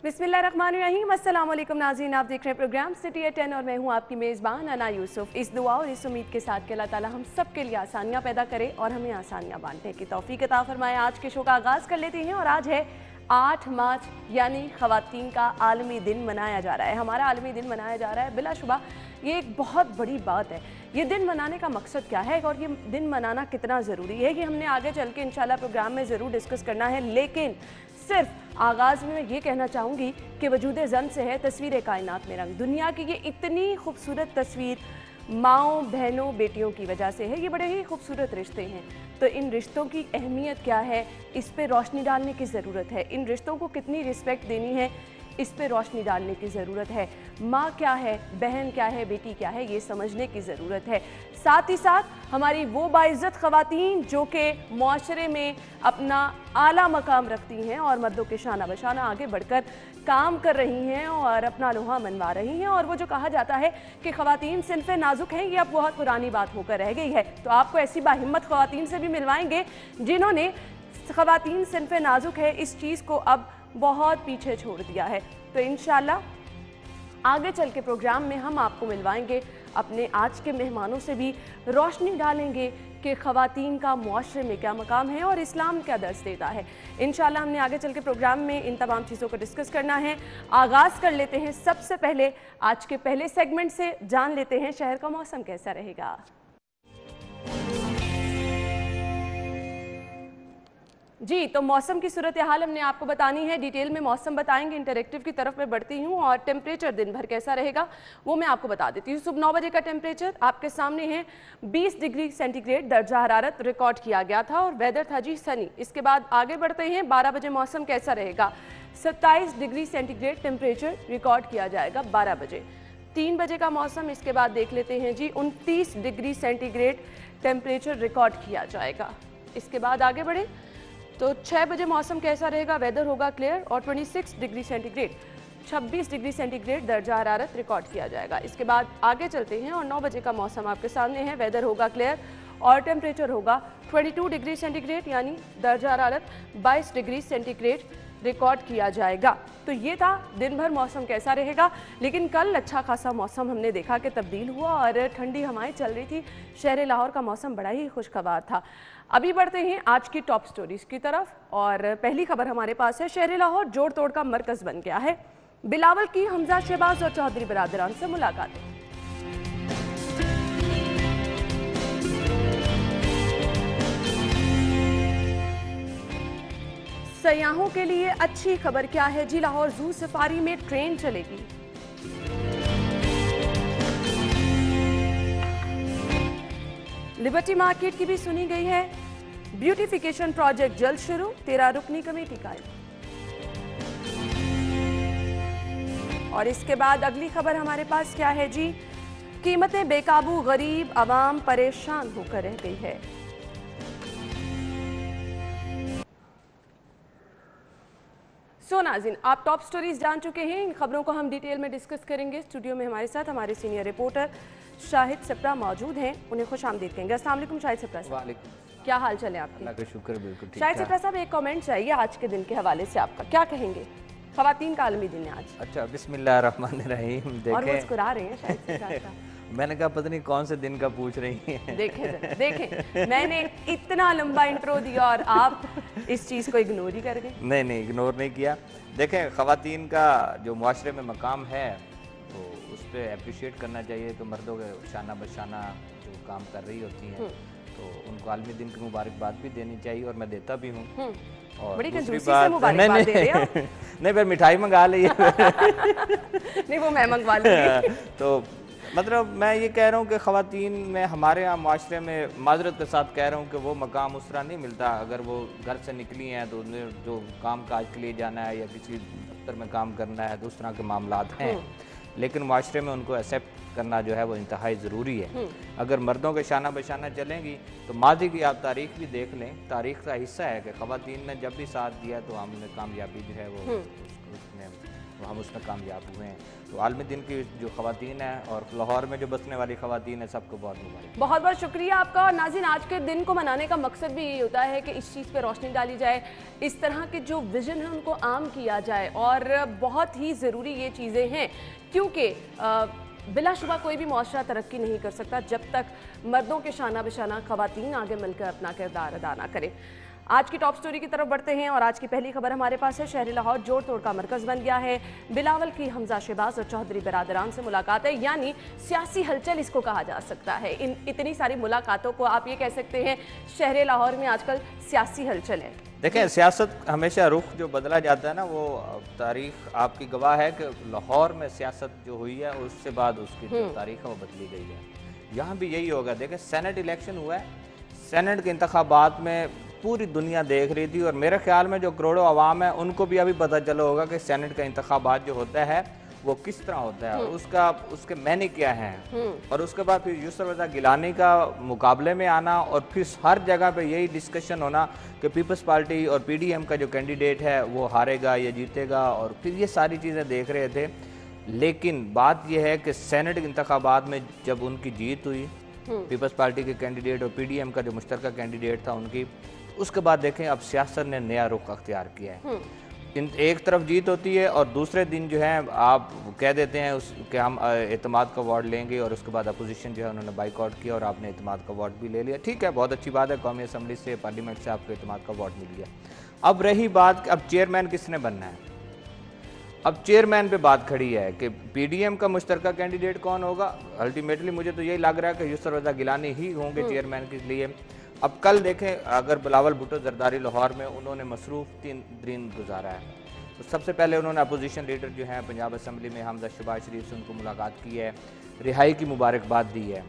बिस्मिल्लाहिर्रहमानिर्रहीम। अस्सलाम वालेकुम नाज़रीन, आप देख रहे हैं प्रोग्राम सिटी एट 10 और मैं हूं आपकी मेज़बान अना यूसुफ। इस दुआ और इस उम्मीद के साथ कि अल्लाह ताला हम सब के लिए आसानियां पैदा करे और हमें आसानियां बांटने की तौफीक अता फरमाए। आज के शो का आगाज़ कर लेते हैं और आज है 8 मार्च यानी ख़वातीन का आलमी दिन मनाया जा रहा है। हमारा आलमी दिन मनाया जा रहा है, बिलाशुबा ये एक बहुत बड़ी बात है। ये दिन मनाने का मकसद क्या है और ये दिन मनाना कितना ज़रूरी है, ये हमने आगे चल के इंशाल्लाह प्रोग्राम में ज़रूर डिस्कस करना है। लेकिन सिर्फ आगाज़ में मैं ये कहना चाहूँगी कि वजूद ज़न से है तस्वीर कायनात में रंग। दुनिया की ये इतनी खूबसूरत तस्वीर माँओं, बहनों, बेटियों की वजह से है। ये बड़े ही खूबसूरत रिश्ते हैं, तो इन रिश्तों की अहमियत क्या है, इस पे रोशनी डालने की ज़रूरत है। इन रिश्तों को कितनी रिस्पेक्ट देनी है, इस पे रोशनी डालने की ज़रूरत है। माँ क्या है, बहन क्या है, बेटी क्या है, ये समझने की ज़रूरत है। साथ ही साथ हमारी वो बाइज़्ज़त ख़वातीन जो कि मुआशरे में अपना आला मकाम रखती हैं और मर्दों के शाना बशाना आगे बढ़कर काम कर रही हैं और अपना लोहा मनवा रही हैं। और वो जो कहा जाता है कि ख़वातीन सिन्फ़े नाजुक हैं, ये अब बहुत पुरानी बात होकर रह गई है। तो आपको ऐसी बाहिम्मत ख़वातीन से भी मिलवाएंगे जिन्होंने ख़वातीन सिन्फ़े नाजुक है इस चीज़ को अब बहुत पीछे छोड़ दिया है। तो इंशाल्लाह आगे चल के प्रोग्राम में हम आपको मिलवाएंगे अपने आज के मेहमानों से, भी रोशनी डालेंगे कि ख़वातीन का मुआशरे में क्या मकाम है और इस्लाम क्या दर्स देता है। इंशाल्लाह हमने आगे चल के प्रोग्राम में इन तमाम चीज़ों को डिस्कस करना है। आगाज़ कर लेते हैं सबसे पहले आज के पहले सेगमेंट से, जान लेते हैं शहर का मौसम कैसा रहेगा। जी, तो मौसम की सूरत हाल हमने आपको बतानी है, डिटेल में मौसम बताएंगे। इंटरेक्टिव की तरफ मैं बढ़ती हूँ और टेम्परेचर दिन भर कैसा रहेगा वो मैं आपको बता देती हूँ। सुबह 9 बजे का टेम्परेचर आपके सामने है, 20 डिग्री सेंटीग्रेड दर्जा हरारत रिकॉर्ड किया गया था और वेदर था जी सनी। इसके बाद आगे बढ़ते हैं, 12 बजे मौसम कैसा रहेगा, 27 डिग्री सेंटीग्रेड टेम्परेचर रिकॉर्ड किया जाएगा 12 बजे। 3 बजे का मौसम इसके बाद देख लेते हैं जी, 29 डिग्री सेंटीग्रेड टेम्परेचर रिकॉर्ड किया जाएगा। इसके बाद आगे बढ़े तो 6 बजे मौसम कैसा रहेगा, वेदर होगा क्लियर और 26 डिग्री सेंटीग्रेड 26 डिग्री सेंटीग्रेड दर्जा हरारत रिकॉर्ड किया जाएगा। इसके बाद आगे चलते हैं और 9 बजे का मौसम आपके सामने है, वेदर होगा क्लियर और टेम्परेचर होगा 22 डिग्री सेंटीग्रेड यानी दर्जा हरारत 22 डिग्री सेंटीग्रेड रिकॉर्ड किया जाएगा। तो ये था दिन भर मौसम कैसा रहेगा। लेकिन कल अच्छा खासा मौसम हमने देखा कि तब्दील हुआ और ठंडी हवाएं चल रही थी। शहर लाहौर का मौसम बड़ा ही खुशगवार था। अभी बढ़ते हैं आज की टॉप स्टोरीज की तरफ और पहली खबर हमारे पास है, शहर लाहौर जोड़ तोड़ का मरकज़ बन गया है। बिलावल की हमजा शहबाज और चौधरी बरादरान से मुलाकातें। सयाहों के लिए अच्छी खबर क्या है जी, लाहौर जू सफारी में ट्रेन चलेगी। लिबर्टी मार्केट की भी सुनी गई है, ब्यूटिफिकेशन प्रोजेक्ट जल्द शुरू, 13 रुकनी कमेटी कायम। और इसके बाद अगली खबर हमारे पास क्या है जी, कीमतें बेकाबू, गरीब आवाम परेशान होकर रह गई है। सो नाज़रीन, आप टॉप स्टोरीज जान चुके हैं, इन खबरों को हम डिटेल में डिस्कस करेंगे। स्टूडियो में हमारे साथ हमारे सीनियर रिपोर्टर शाहिद सप्रा मौजूद हैं, उन्हें खुश आमदीद कहेंगे। अस्सलाम वालेकुम शाहिद सप्रा साहब। वालेकुम, क्या हाल चल है आपके? अल्लाह का शुक्र, बिल्कुल ठीक। शाहिद सप्रा साहब, एक कमेंट चाहिए आज के दिन के हवाले से, आपका क्या कहेंगे? ख़वातीन का आलमी दिन है आज। अच्छा, बिस्मिल्लाहिर्रहमानिर्रहीम। देखें और मुस्कुरा रहे हैं शाहिद सप्रा साहब। मैंने कहा पता नहीं कौन से दिन का पूछ रही हैं। देखें मैंने इतना लंबा इंट्रो दिया और आप इस चीज़ को इग्नोर ही कर गए। नहीं, इग्नोर नहीं किया। देखें, ख़वातीन का जो मुआशरे में मकाम है तो उस पर अप्रिशिएट करना चाहिए कि मर्दों के शाना बशाना जो काम कर रही होती हैं तो उनको आलमी दिन की मुबारकबाद भी देनी चाहिए और मैं देता भी हूँ। और बड़ी दूसरी कंजूसी से बात, मुबारकबाद दे रहे हैं। नहीं फिर मिठाई मंगा ली नहीं, वो मैं मंगवा लूँगी। तो मतलब मैं ये कह रहा हूँ कि ख़वातीन में हमारे यहाँ माशरे में माजरत के साथ कह रहा हूँ कि वो मकाम उस तरह नहीं मिलता। अगर वो घर से निकली हैं तो उन्हें जो काम काज के लिए जाना है या किसी दफ्तर में काम करना है तो उस तरह के मामलात हैं, लेकिन माशरे में उनको एक्सेप्ट करना जो है वो इंतहाई ज़रूरी है। अगर मर्दों के शाना बशाना चलेंगी तो माजी की आप तारीख भी देख लें, तारीख का हिस्सा है कि ख़वातीन ने जब भी साथ दिया तो हमने कामयाबी जो है वो उसमें ہم اس میں کامیاب ہوئے ہیں. تو عالمی دن کی جو خواتین ہیں اور لاہور میں جو بسنے والی خواتین ہیں سب کو بہت مبارک. بہت بہت شکریہ آپ کا. اور ناظرین آج کے دن کو منانے کا مقصد بھی یہی ہوتا ہے کہ اس چیز پہ روشنی ڈالی جائے, اس طرح کے جو ویژن ہیں ان کو عام کیا جائے, اور بہت ہی ضروری یہ چیزیں ہیں کیونکہ بلا شبہ کوئی بھی معاشرہ ترقی نہیں کر سکتا جب تک مردوں کے شانہ بشانہ خواتین آگے مل کر اپنا کردار ادا نہ کریں. آج کی ٹاپ سٹوری کی طرف بڑھتے ہیں اور آج کی پہلی خبر ہمارے پاس ہے. شہر لاہور جوڑ توڑ کا مرکز بن گیا ہے. بلاول کی حمزہ شہباز اور چودھری برادران سے ملاقات ہے, یعنی سیاسی ہلچل اس کو کہا جا سکتا ہے. اتنی ساری ملاقاتوں کو آپ یہ کہہ سکتے ہیں شہر لاہور میں آج کل سیاسی ہلچل ہے. دیکھیں سیاست ہمیشہ رخ جو بدلا جاتا ہے نا, وہ تاریخ آپ کی گواہ ہے کہ لاہور میں سیاست جو ہوئی ہے اس سے بعد اس کی جو تاریخ ہے وہ بدلی گئی ہے. یہاں بھی یہی ہوگا. دیکھیں سینٹ الیکشن ہوا ہے, سینٹ کے انتخابات میں پوری دنیا دیکھ رہی تھی, اور میرے خیال میں جو کروڑوں عوام ہیں ان کو بھی ابھی پتہ چلا ہوگا کہ سینٹ کا انتخابات جو ہوتا ہے وہ کس طرح ہوتا ہے, اس کے معنی کیا ہیں. اور اس کے بعد پھر یسر رضا گیلانی کا مقابلے میں آنا, اور پھر ہر جگہ پہ یہی ڈسکشن ہونا کہ پیپلز پارٹی اور پی ڈی ایم کا جو کینڈیڈیٹ ہے وہ ہارے گا یا جیتے گا, اور پھر یہ ساری چیزیں دیکھ رہے تھے. لیکن بات یہ ہے کہ سینٹ انتخابات میں جب ان کی جیت ہوئی, پیپلز پارٹی کے کینڈیڈیٹ اور پی ڈی ایم کا جو مشترکہ کینڈیڈیٹ تھا ان کی, اس کے بعد دیکھیں اب سیاست نے نیا رخ اختیار کیا ہے. ایک طرف جیت ہوتی ہے اور دوسرے دن جو ہے آپ کہہ دیتے ہیں کہ ہم اعتماد کا وارڈ لیں گے, اور اس کے بعد اپوزیشن جو ہے انہوں نے بائیک آؤٹ کیا اور آپ نے اعتماد کا وارڈ بھی لے لیا. ٹھیک ہے, بہت اچھی بات ہے, قومی اسمبلی سے پارلیمنٹ سے آپ کو اعتماد کا وارڈ مل گیا. اب رہی بات کہ اب چیئرمین کس نے بننا ہے. اب چیئرمین پہ بات کھڑی ہے کہ پی ڈی ایم کا مشترکہ کینڈیڈیٹ کون ہوگا. الٹیمیٹلی مجھے تو یہی لگ رہا ہے کہ یسر رضا گیلانی ہی ہوں گے چیئرمین کے لیے. اب کل دیکھیں اگر بلاول بھٹو زرداری لاہور میں انہوں نے مصروف 3 دن گزارا ہے, تو سب سے پہلے انہوں نے اپوزیشن لیڈر جو ہیں پنجاب اسمبلی میں حمزہ شہباز شریف سے ان کو ملاقات کی ہے, رہائی کی مبارکباد دی ہے.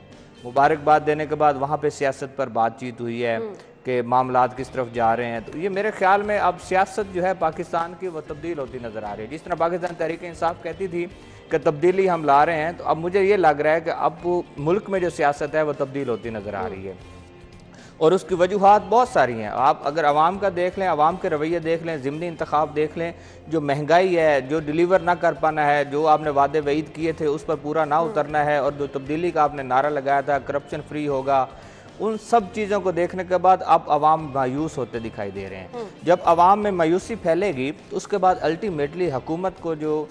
مبارکباد دینے کے بعد وہاں پہ سیاست پر بات چیت ہوئی ہے کہ معاملات کس طرف جا رہے ہیں. تو یہ میرے خیال میں اب سیاست جو ہے پاکستان کی وہ تبدیل ہوتی نظر آ رہی ہے. جس طرح پاکستان تحریک انصاف کہتی تھی کہ تبدیلی ہم لا رہے ہیں, تو اب مجھے یہ لگ رہا ہے کہ اب ملک میں جو سیاست ہے وہ تبدیل ہوتی نظر آ رہی ہے, اور اس کی وجوہات بہت ساری ہیں. آپ اگر عوام کا دیکھ لیں, عوام کے رویے دیکھ لیں, ضمنی انتخاب دیکھ لیں, جو مہنگائی ہے, جو ڈیلیور نہ کر پانا ہے, جو آپ نے وعدے وعید کیے تھے اس پر پورا نہ اترنا ہے, اور جو تبدیلی کا آپ نے نعرہ لگایا تھا کرپشن فری ہوگا, ان سب چیزوں کو دیکھنے کے بعد اب عوام مایوس ہوتے دکھائی دے رہے ہیں. جب عوام میں مایوسی پھیلے گی تو اس کے بعد الٹیمیٹلی حکومت کو جو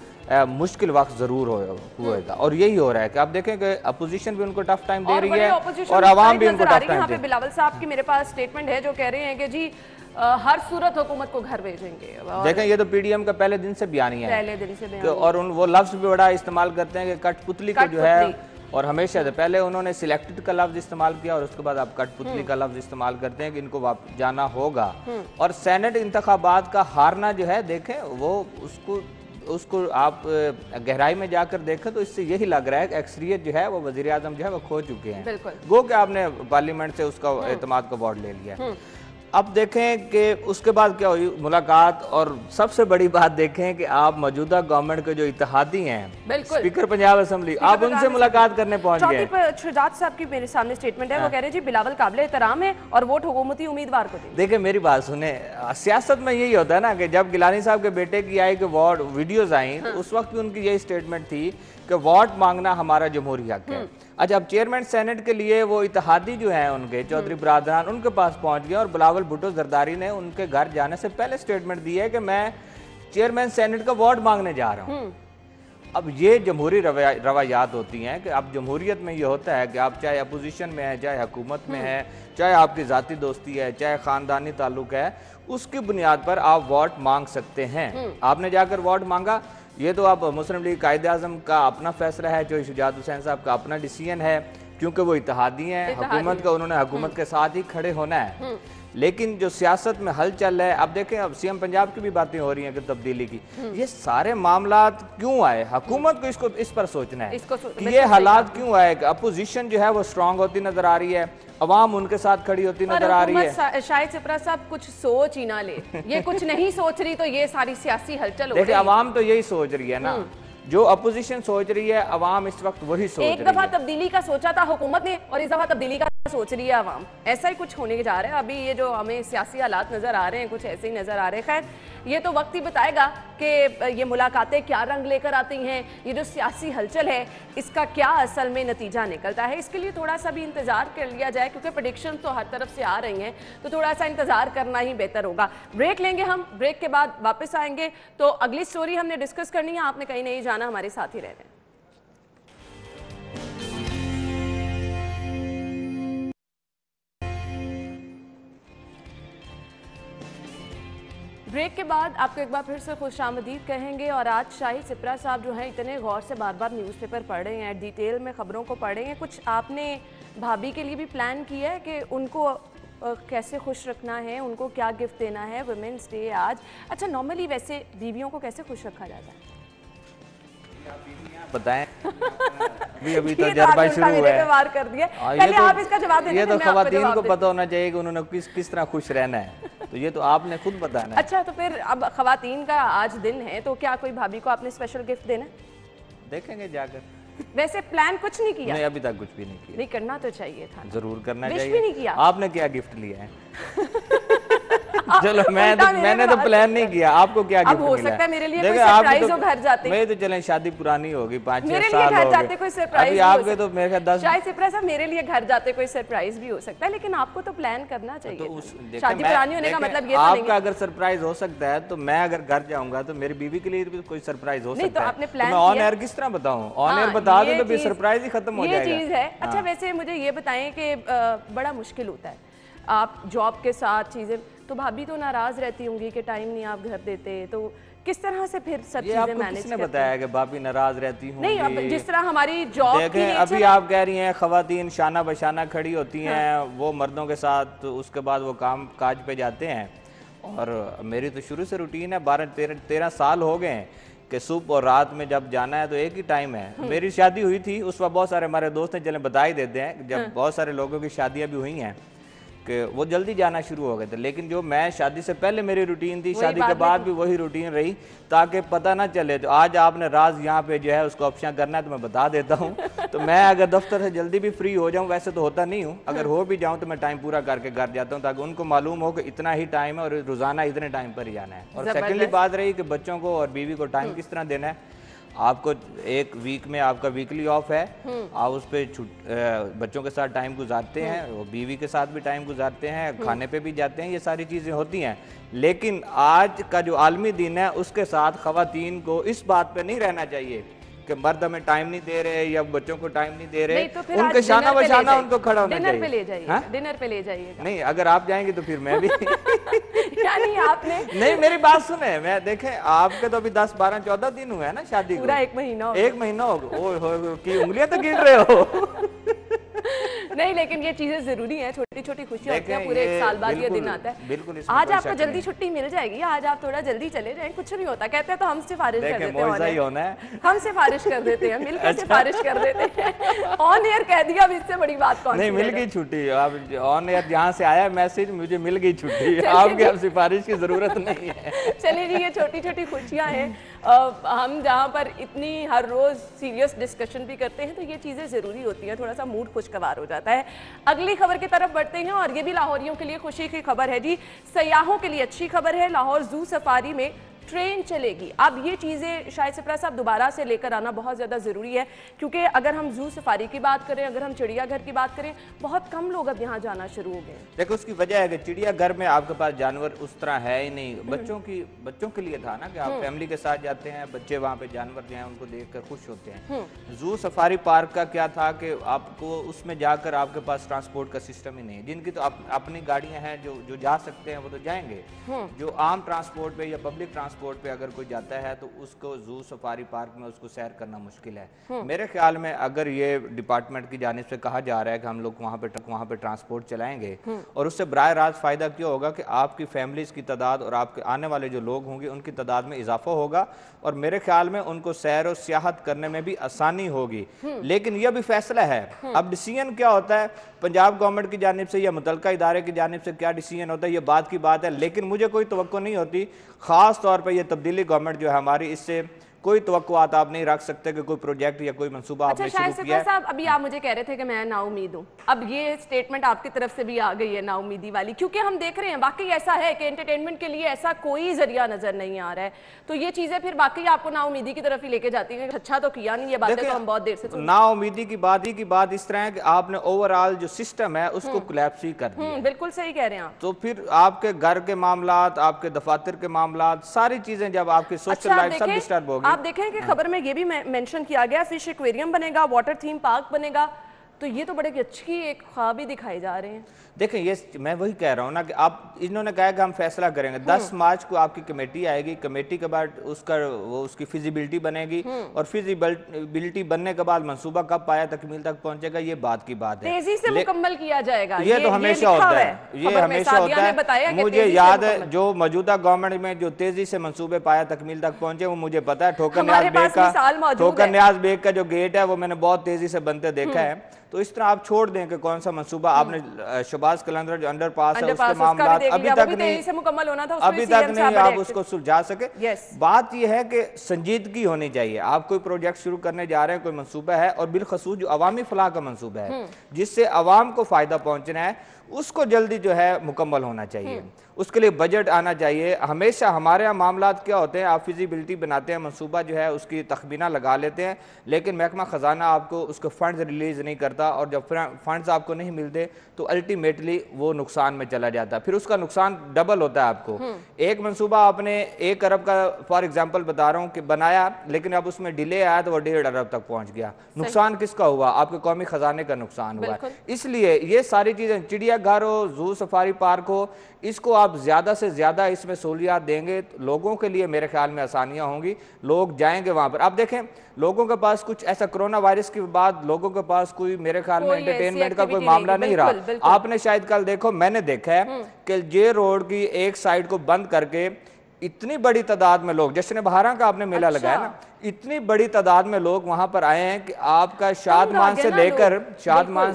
مشکل وقت ضرور ہوئے گا, اور یہی ہو رہا ہے کہ آپ دیکھیں کہ اپوزیشن بھی ان کو ٹف ٹائم دے رہی ہے اور عوام بھی ان کو ٹف ٹائم دے رہی ہے. یہاں پہ بلاول صاحب کی میرے پاس سٹیٹمنٹ ہے جو کہہ رہے ہیں کہ جی ہر صورت حکومت کو گھر بھیجیں گے. دیکھیں یہ تو پی ڈی ایم کا پہلے دن سے بیانیہ ہے, پہلے دن سے بیانیہ, اور وہ لفظ بھی بڑا استعمال کرتے ہیں کہ کٹ پتلی کو جو ہے, اور ہمیشہ سے پہلے انہوں نے سلیکٹڈ کا لفظ استعمال کیا اور اس کے بعد آپ کٹ پتلی کا لفظ استعمال کرتے ہیں کہ ان کو واپس جانا ہوگا. اور سینٹ انتخابات کا ہارنا جو ہے دیکھیں وہ اس کو آپ گہرائی میں جا کر دیکھیں تو اس سے یہی لگ رہا ہے کہ اکثریت جو ہے وہ وزیر اعظم جو ہے وہ کھو چکے ہیں. گو کہ آپ نے پارلیمنٹ سے اس کا اعتماد کا وارڈ لے لیا. اب دیکھیں کہ اس کے بعد کیا ہوئی ملاقات, اور سب سے بڑی بات دیکھیں کہ آپ موجودہ گورنمنٹ کے جو اتحادی ہیں اسپیکر پنجاب اسمبلی, آپ ان سے ملاقات کرنے پہنچ گئے. شجاعت صاحب کی میرے سامنے سٹیٹمنٹ ہے, وہ کہہ رہے ہیں جی بلاول قابل احترام ہے اور ووٹ حکومتی امیدوار کو دیں. دیکھیں میری بات سنیں, سیاست میں یہی ہوتا ہے نا کہ جب گیلانی صاحب کے بیٹے کی آئی کہ وارڈ ویڈیوز آئیں تو اس وقت بھی ان کی یہی سٹیٹمنٹ تھی کہ ووٹ مانگنا ہمارا جمہوری حق ہے. اچھا اب چیئرمین سینٹ کے لیے وہ اتحادی جو ہیں ان کے چودھری برادران ان کے پاس پہنچ گئے, اور بلاول بھٹو زرداری نے ان کے گھر جانے سے پہلے سٹیٹمنٹ دی ہے کہ میں چیئرمین سینٹ کا وارڈ مانگنے جا رہا ہوں. اب یہ جمہوری روایات ہوتی ہیں کہ اب جمہوریت میں یہ ہوتا ہے کہ آپ چاہے اپوزیشن میں ہیں, چاہے حکومت میں ہیں, چاہے آپ کی ذاتی دوستی ہے, چاہے خاندانی تعلق ہے, اس کی بنیاد پر آپ ووٹ مانگ سکتے ہیں. آپ نے جا کر ووٹ مانگا, یہ تو اب مسلم لیگ قائد اعظم کا اپنا فیصلہ ہے, جو شجاعت حسین صاحب کا اپنا ڈیسیژن ہے, کیونکہ وہ اتحادی ہیں حکومت کا, انہوں نے حکومت کے ساتھ ہی کھڑے ہونا ہے. لیکن جو سیاست میں حل چل رہا ہے, اب دیکھیں اب سی ایم پنجاب کی بھی باتیں ہو رہی ہیں کہ تبدیلی کی, یہ سارے معاملات کیوں آئے؟ حکومت کو اس پر سوچنا ہے کہ یہ حالات کیوں آئے کہ اپوزیشن جو ہے وہ سٹرونگ ہوتی نظر آ رہی ہے, عوام ان کے ساتھ کھڑی ہوتی نظر آ رہی ہے. شاید سپرا صاحب کچھ سوچ ہی نہ لے, یہ کچھ نہیں سوچ رہی تو یہ ساری سیاسی ہلچل ہو رہی ہے. دیکھیں عوام تو یہی سوچ رہی ہے نا, جو اپوزیشن سوچ رہی ہے عوام اس وقت وہی سوچ رہی ہے. ایک دفعہ تبدیلی کا سوچا تھا حکومت نے اور اس دفعہ تبدیلی کا सोच रही है आवाम, ऐसा ही कुछ होने जा रहा है। अभी ये जो हमें सियासी हालात नज़र आ रहे हैं कुछ ऐसे ही नज़र आ रहे हैं। खैर ये तो वक्त ही बताएगा कि ये मुलाकातें क्या रंग लेकर आती हैं, ये जो सियासी हलचल है इसका क्या असल में नतीजा निकलता है। इसके लिए थोड़ा सा भी इंतज़ार कर लिया जाए, क्योंकि प्रेडिक्शन तो हर तरफ से आ रही हैं, तो थोड़ा सा इंतज़ार करना ही बेहतर होगा। ब्रेक लेंगे हम, ब्रेक के बाद वापस आएंगे तो अगली स्टोरी हमने डिस्कस करनी है। आपने कहीं नहीं जाना, हमारे साथ ही रह रहे हैं। ब्रेक के बाद आपको एक बार फिर से खुशामदीद कहेंगे। और आज शाहिद सिपरा साहब जो हैं इतने गौर से बार बार न्यूज़पेपर पढ़ रहे हैं, डिटेल में ख़बरों को पढ़ रहे हैं। कुछ आपने भाभी के लिए भी प्लान किया है कि उनको कैसे खुश रखना है, उनको क्या गिफ्ट देना है? वुमेंस डे आज। अच्छा, नॉर्मली वैसे बीवियों को कैसे खुश रखा जाता है? बताएं। अभी तो जज्बा शुरू हुआ है। कर दिया। पहले आप इसका जवाब दें। ये तो खवातीन को पता होना चाहिए कि उन्होंने किस तरह खुश रहना है, तो ये तो आपने खुद बताना है। अच्छा, तो फिर अब खवातीन का आज दिन है, तो क्या कोई भाभी को आपने स्पेशल गिफ्ट देना है? देखेंगे जाकर। वैसे प्लान कुछ नहीं किया? नहीं, अभी तक कुछ भी नहीं किया। नहीं, करना तो चाहिए था। जरूर करना चाहिए। भी नहीं किया? आपने क्या गिफ्ट लिया है? चलो मैंने तो प्लान नहीं किया। आपको क्या गिफ्ट मिला? हो सकता है मेरे लिए कोई सरप्राइज हो घर जाते। मैं तो चलें शादी पुरानी होगी, 5-6 साल हो गए। घर जाते कोई सरप्राइज अभी आपके तो मेरे ख्याल 10। शायद सिपरा साहब मेरे लिए घर जाते कोई सरप्राइज भी हो सकता है, लेकिन आपको तो प्लान करना चाहिए। शादी पुरानी होने का मतलब ये तो नहीं। आपका अगर सरप्राइज हो सकता है तो मैं अगर घर जाऊंगा तो मेरी बीवी के लिए भी कोई सरप्राइज हो सकता है। आपने प्लान ऑन एयर किस तरह बताऊं? ऑन एयर बता दूं तो फिर सरप्राइज ही खत्म हो जाएगा। ये चीज है। अच्छा, वैसे मुझे ये बताएं कि बड़ा मुश्किल होता है, आप जॉब के साथ चीजें, तो भाभी तो नाराज रहती होंगी कि टाइम नहीं आप घर देते, तो किस तरह से फिर सब चीजें मैनेज करते हैं? किसने बताया कि भाभी नाराज रहती होंगी? नहीं, अब जिस तरह हमारी जॉब की नेचर। अभी आप कह रही हैं खवातीन शाना बशाना खड़ी होती हैं, वो मर्दों के साथ, उसके बाद वो काम काज पे जाते हैं। और मेरी तो शुरू से रूटीन है, 12-13 साल हो गए हैं कि सुबह और रात में जब जाना है तो एक ही टाइम है। मेरी शादी हुई थी उस वक्त, बहुत सारे हमारे दोस्त हैं, चले बता ही देते हैं, जब बहुत सारे लोगों की शादियां भी हुई हैं कि वो जल्दी जाना शुरू हो गए थे। लेकिन जो मैं शादी से पहले मेरी रूटीन थी, शादी के बाद भी वही रूटीन रही, ताकि पता ना चले। तो आज आपने राज यहाँ पे जो है उसको ऑप्शन करना है तो मैं बता देता हूँ। तो मैं अगर दफ्तर से जल्दी भी फ्री हो जाऊँ, वैसे तो होता नहीं हूँ, अगर हो भी जाऊँ तो मैं टाइम पूरा करके घर जाता हूँ, ताकि उनको मालूम हो कि इतना ही टाइम है और रोजाना इतने टाइम पर ही जाना है। और सेकेंडली बात रही कि बच्चों को और बीवी को टाइम किस तरह देना है। आपको एक वीक में आपका वीकली ऑफ है, आप उस पर बच्चों के साथ टाइम गुजारते हैं, वो बीवी के साथ भी टाइम गुजारते हैं, खाने पे भी जाते हैं, ये सारी चीज़ें होती हैं। लेकिन आज का जो आलमी दिन है उसके साथ खवातीन को इस बात पे नहीं रहना चाहिए कि मर्द हमें टाइम नहीं दे रहे या बच्चों को टाइम नहीं दे रहे, तो उनके शाना बशाना उनको खड़ा होना चाहिए। डिनर पे ले जाइए, डिनर पे ले जाइएगा। नहीं, अगर आप जाएंगे तो फिर मैं भी यानी आपने नहीं, मेरी बात सुने, मैं देखें आपके तो अभी 10, 12, 14 दिन हुए हैं ना शादी को। पूरा 1 महीना हो गया की उंगलियां तो गिन रहे हो। नहीं, लेकिन ये चीजें जरूरी हैं, छोटी छोटी खुशियां होती हैं, पूरे 1 साल बाद ये दिन आता है। बिल्कुल। आज आपको जल्दी छुट्टी मिल जाएगी, आज आप थोड़ा जल्दी चले जाएं, कुछ नहीं होता। कहते हैं तो हम सिफारिश कर देते हैं, हम सिफारिश कर देते हैं, मिलकर सिफारिश कर देते हैं। ऑन एयर कह दिया, अब इससे बड़ी बात कौन? नहीं, मिल गई छुट्टी। अब ऑन एयर जहाँ से आया मैसेज, मुझे मिल गई छुट्टी, आपकी अब सिफारिश की जरूरत नहीं है। चलिए जी, ये छोटी छोटी खुशियाँ हैं। हम जहाँ पर इतनी हर रोज सीरियस डिस्कशन भी करते हैं, तो ये चीजें जरूरी होती हैं, थोड़ा सा मूड खुशगवार हो जाता है। अगली खबर की तरफ बढ़ते हैं, और ये भी लाहौरियों के लिए खुशी की खबर है जी। सयाहों के लिए अच्छी खबर है, लाहौर जू सफारी में ट्रेन चलेगी। अब ये चीज़ें शायद सिपरा साहब दोबारा से लेकर आना बहुत ज़्यादा ज़रूरी है, क्योंकि अगर हम जू सफारी की बात करें, अगर हम चिड़ियाघर की बात करें, बहुत कम लोग अब यहाँ जाना शुरू हो गए। देखो, उसकी वजह है कि चिड़ियाघर में आपके पास जानवर उस तरह है ही नहीं। बच्चों के लिए था ना कि आप फैमिली के साथ जाते हैं, बच्चे वहाँ पे जानवर जो हैं उनको देख कर खुश होते हैं। जू सफारी पार्क का क्या था कि आपको उसमें जाकर आपके पास ट्रांसपोर्ट का सिस्टम ही नहीं। जिनकी तो अपनी गाड़ियाँ हैं, जो जा सकते हैं वो तो जाएंगे। जो आम ट्रांसपोर्ट पे या पब्लिक ट्रांसपोर्ट पे अगर कोई जाता है तो उसको जू सफारी पार्क में उसको सैर करना मुश्किल है। मेरे ख्याल में अगर ये डिपार्टमेंट की जानिब से कहा जा रहा है कि हम लोग वहाँ पे ट्रांसपोर्ट चलाएंगे, और उससे बराह रास्त फायदा क्या होगा कि आपकी फैमिलीज की तादाद और आपके आने वाले जो लोग होंगे उनकी तादाद में इजाफा होगा, और मेरे ख्याल में उनको सैर और सियाहत करने में भी आसानी होगी। लेकिन यह भी फैसला है, अब डिसीजन क्या होता है पंजाब गवर्नमेंट की जानिब से या मुतलका इदारे की जानिब से, क्या डिसीजन होता है ये बात की बात है। लेकिन मुझे कोई तवक्को नहीं होती, ख़ास तौर पर यह तब्दीली गवर्नमेंट जो है हमारी, इससे कोई तवक्कुआत आप नहीं रख सकते कि कोई प्रोजेक्ट या कोई मंसूबा अच्छा आपने शाहिद शुरू किया सिफर साहब, अभी आप मुझे कह रहे थे कि मैं ना उम्मीद हूँ, अब ये स्टेटमेंट आपकी तरफ से भी आ गई है ना उम्मीदी वाली, क्योंकि हम देख रहे हैं वाकई ऐसा है कि एंटरटेनमेंट के लिए ऐसा कोई जरिया नजर नहीं आ रहा है, तो ये चीजें फिर वाकई आपको ना उम्मीदी की तरफ ही लेके जाती हैं। अच्छा तो किया नहीं, ये बातें तो हम बहुत देर से ना उम्मीदी की बात इस तरह है कि आपने ओवरऑल जो सिस्टम है उसको कोलैप्स ही कर दिया। बिल्कुल सही कह रहे हैं आप। तो फिर आपके घर के मामलात, आपके दफातर के मामलात, सारी चीजें जब आपकी सोशल लाइफ सब डिस्टर्ब होगी। आप देखें कि खबर में ये भी मेंशन किया गया फिश एक्वेरियम बनेगा, वाटर थीम पार्क बनेगा, तो ये तो बड़े अच्छी एक ख्वाब ही दिखाई जा रहे हैं। देखें ये मैं वही कह रहा हूँ ना कि आप, इन्होंने कहा कि हम फैसला करेंगे 10 मार्च को आपकी कमेटी आएगी, कमेटी के बाद उसकी फिजिबिलिटी बनेगी और फिजिबिलिटी बनने के बाद मंसूबा कब पाया तकमील तक पहुंचेगा, ये बात की बात है, तेजी से मुकम्मल किया जाएगा। ये तो हमेशा होता है, ये हमेशा होता है। मुझे याद है जो मौजूदा गवर्नमेंट में जो तेजी से मंसूबे पाया तकमील तक पहुंचे वो मुझे पता है। ठोकर न्याज बेग का जो गेट है वो मैंने बहुत तेजी से बनते देखा है। तो इस तरह आप छोड़ दें कि कौन सा मंसूबा आपने शहबाज कलंदर जो अंडर पास है उसके मामला अभी तक नहीं आप उसको सुलझा सके। बात यह है कि संजीदगी होनी चाहिए। आप कोई प्रोजेक्ट शुरू करने जा रहे हैं, कोई मंसूबा है और बिलखसूस जो अवामी फलाह का मंसूबा है जिससे अवाम को फायदा पहुंचना है, उसको जल्दी जो है मुकम्मल होना चाहिए, उसके लिए बजट आना चाहिए। हमेशा हमारे यहाँ मामलात क्या होते हैं, आप फिजिबिलिटी बनाते हैं, मंसूबा जो है उसकी तखमीना लगा लेते हैं, लेकिन महकमा ख़जाना आपको उसके फंड्स रिलीज़ नहीं करता और जब फंड्स आपको नहीं मिलते तो अल्टीमेटली वो नुकसान में चला जाता है, फिर उसका नुकसान डबल होता है आपको। एक मंसूबा आपने 1 अरब का फॉर एग्जाम्पल बता रहा हूँ कि बनाया, लेकिन अब उसमें डिले आया तो वो 1.5 अरब तक पहुँच गया। नुकसान किसका हुआ? आपके कौमी ख़जाने का नुकसान हुआ। इसलिए ये सारी चीज़ें, चिड़ियाघर हो, जू सफारी पार्क हो, इसको आप ज़्यादा से ज़्यादा इसमें सहूलियात देंगे तो लोगों के लिए मेरे ख्याल में आसानियाँ होंगी, लोग जाएंगे वहाँ पर। आप देखें लोगों के पास कुछ ऐसा कोरोना वायरस के बाद लोगों के पास कोई मेरे ख्याल में एंटरटेनमेंट का कोई मामला नहीं रहा। आपने शायद कल देखो, मैंने देखा है कि जे रोड की एक साइड को बंद करके इतनी बड़ी तादाद में लोग, जश्न बहारा का आपने मेला लगाया ना, इतनी बड़ी तादाद में लोग वहां पर आए हैं कि आपका शादमान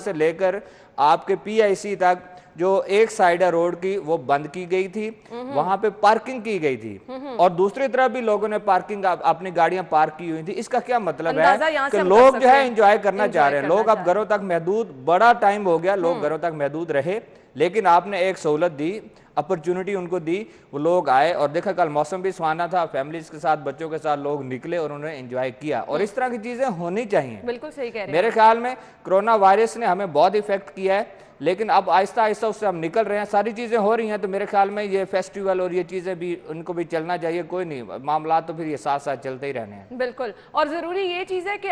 से लेकर आपके PIC तक जो एक साइड है रोड की वो बंद की गई थी, वहां पे पार्किंग की गई थी और दूसरी तरफ भी लोगों ने पार्किंग अपनी गाड़ियां पार्क की हुई थी। इसका क्या मतलब है कि लोग जो है एंजॉय करना चाह रहे हैं, लोग अब घरों तक महदूद, बड़ा टाइम हो गया लोग घरों तक महदूद रहे, लेकिन आपने एक सहूलत दी, अपॉर्चुनिटी उनको दी, वो लोग आए और देखा कल मौसम भी सुहाना था, फैमिलीज के साथ, बच्चों के साथ लोग निकले और उन्होंने एंजॉय किया और इस तरह की चीजें होनी चाहिए। बिल्कुल सही कह रहे हैं। मेरे ख्याल में कोरोना वायरस ने हमें बहुत इफेक्ट किया है, लेकिन अब आहिस्ता आहिस्ता उससे हम निकल रहे हैं, सारी चीज़ें हो रही हैं, तो मेरे ख्याल में ये फेस्टिवल और ये चीज़ें भी उनको भी चलना चाहिए। कोई नहीं, मामला तो फिर ये साथ साथ चलते ही रहने हैं। बिल्कुल, और ज़रूरी ये चीज़ है कि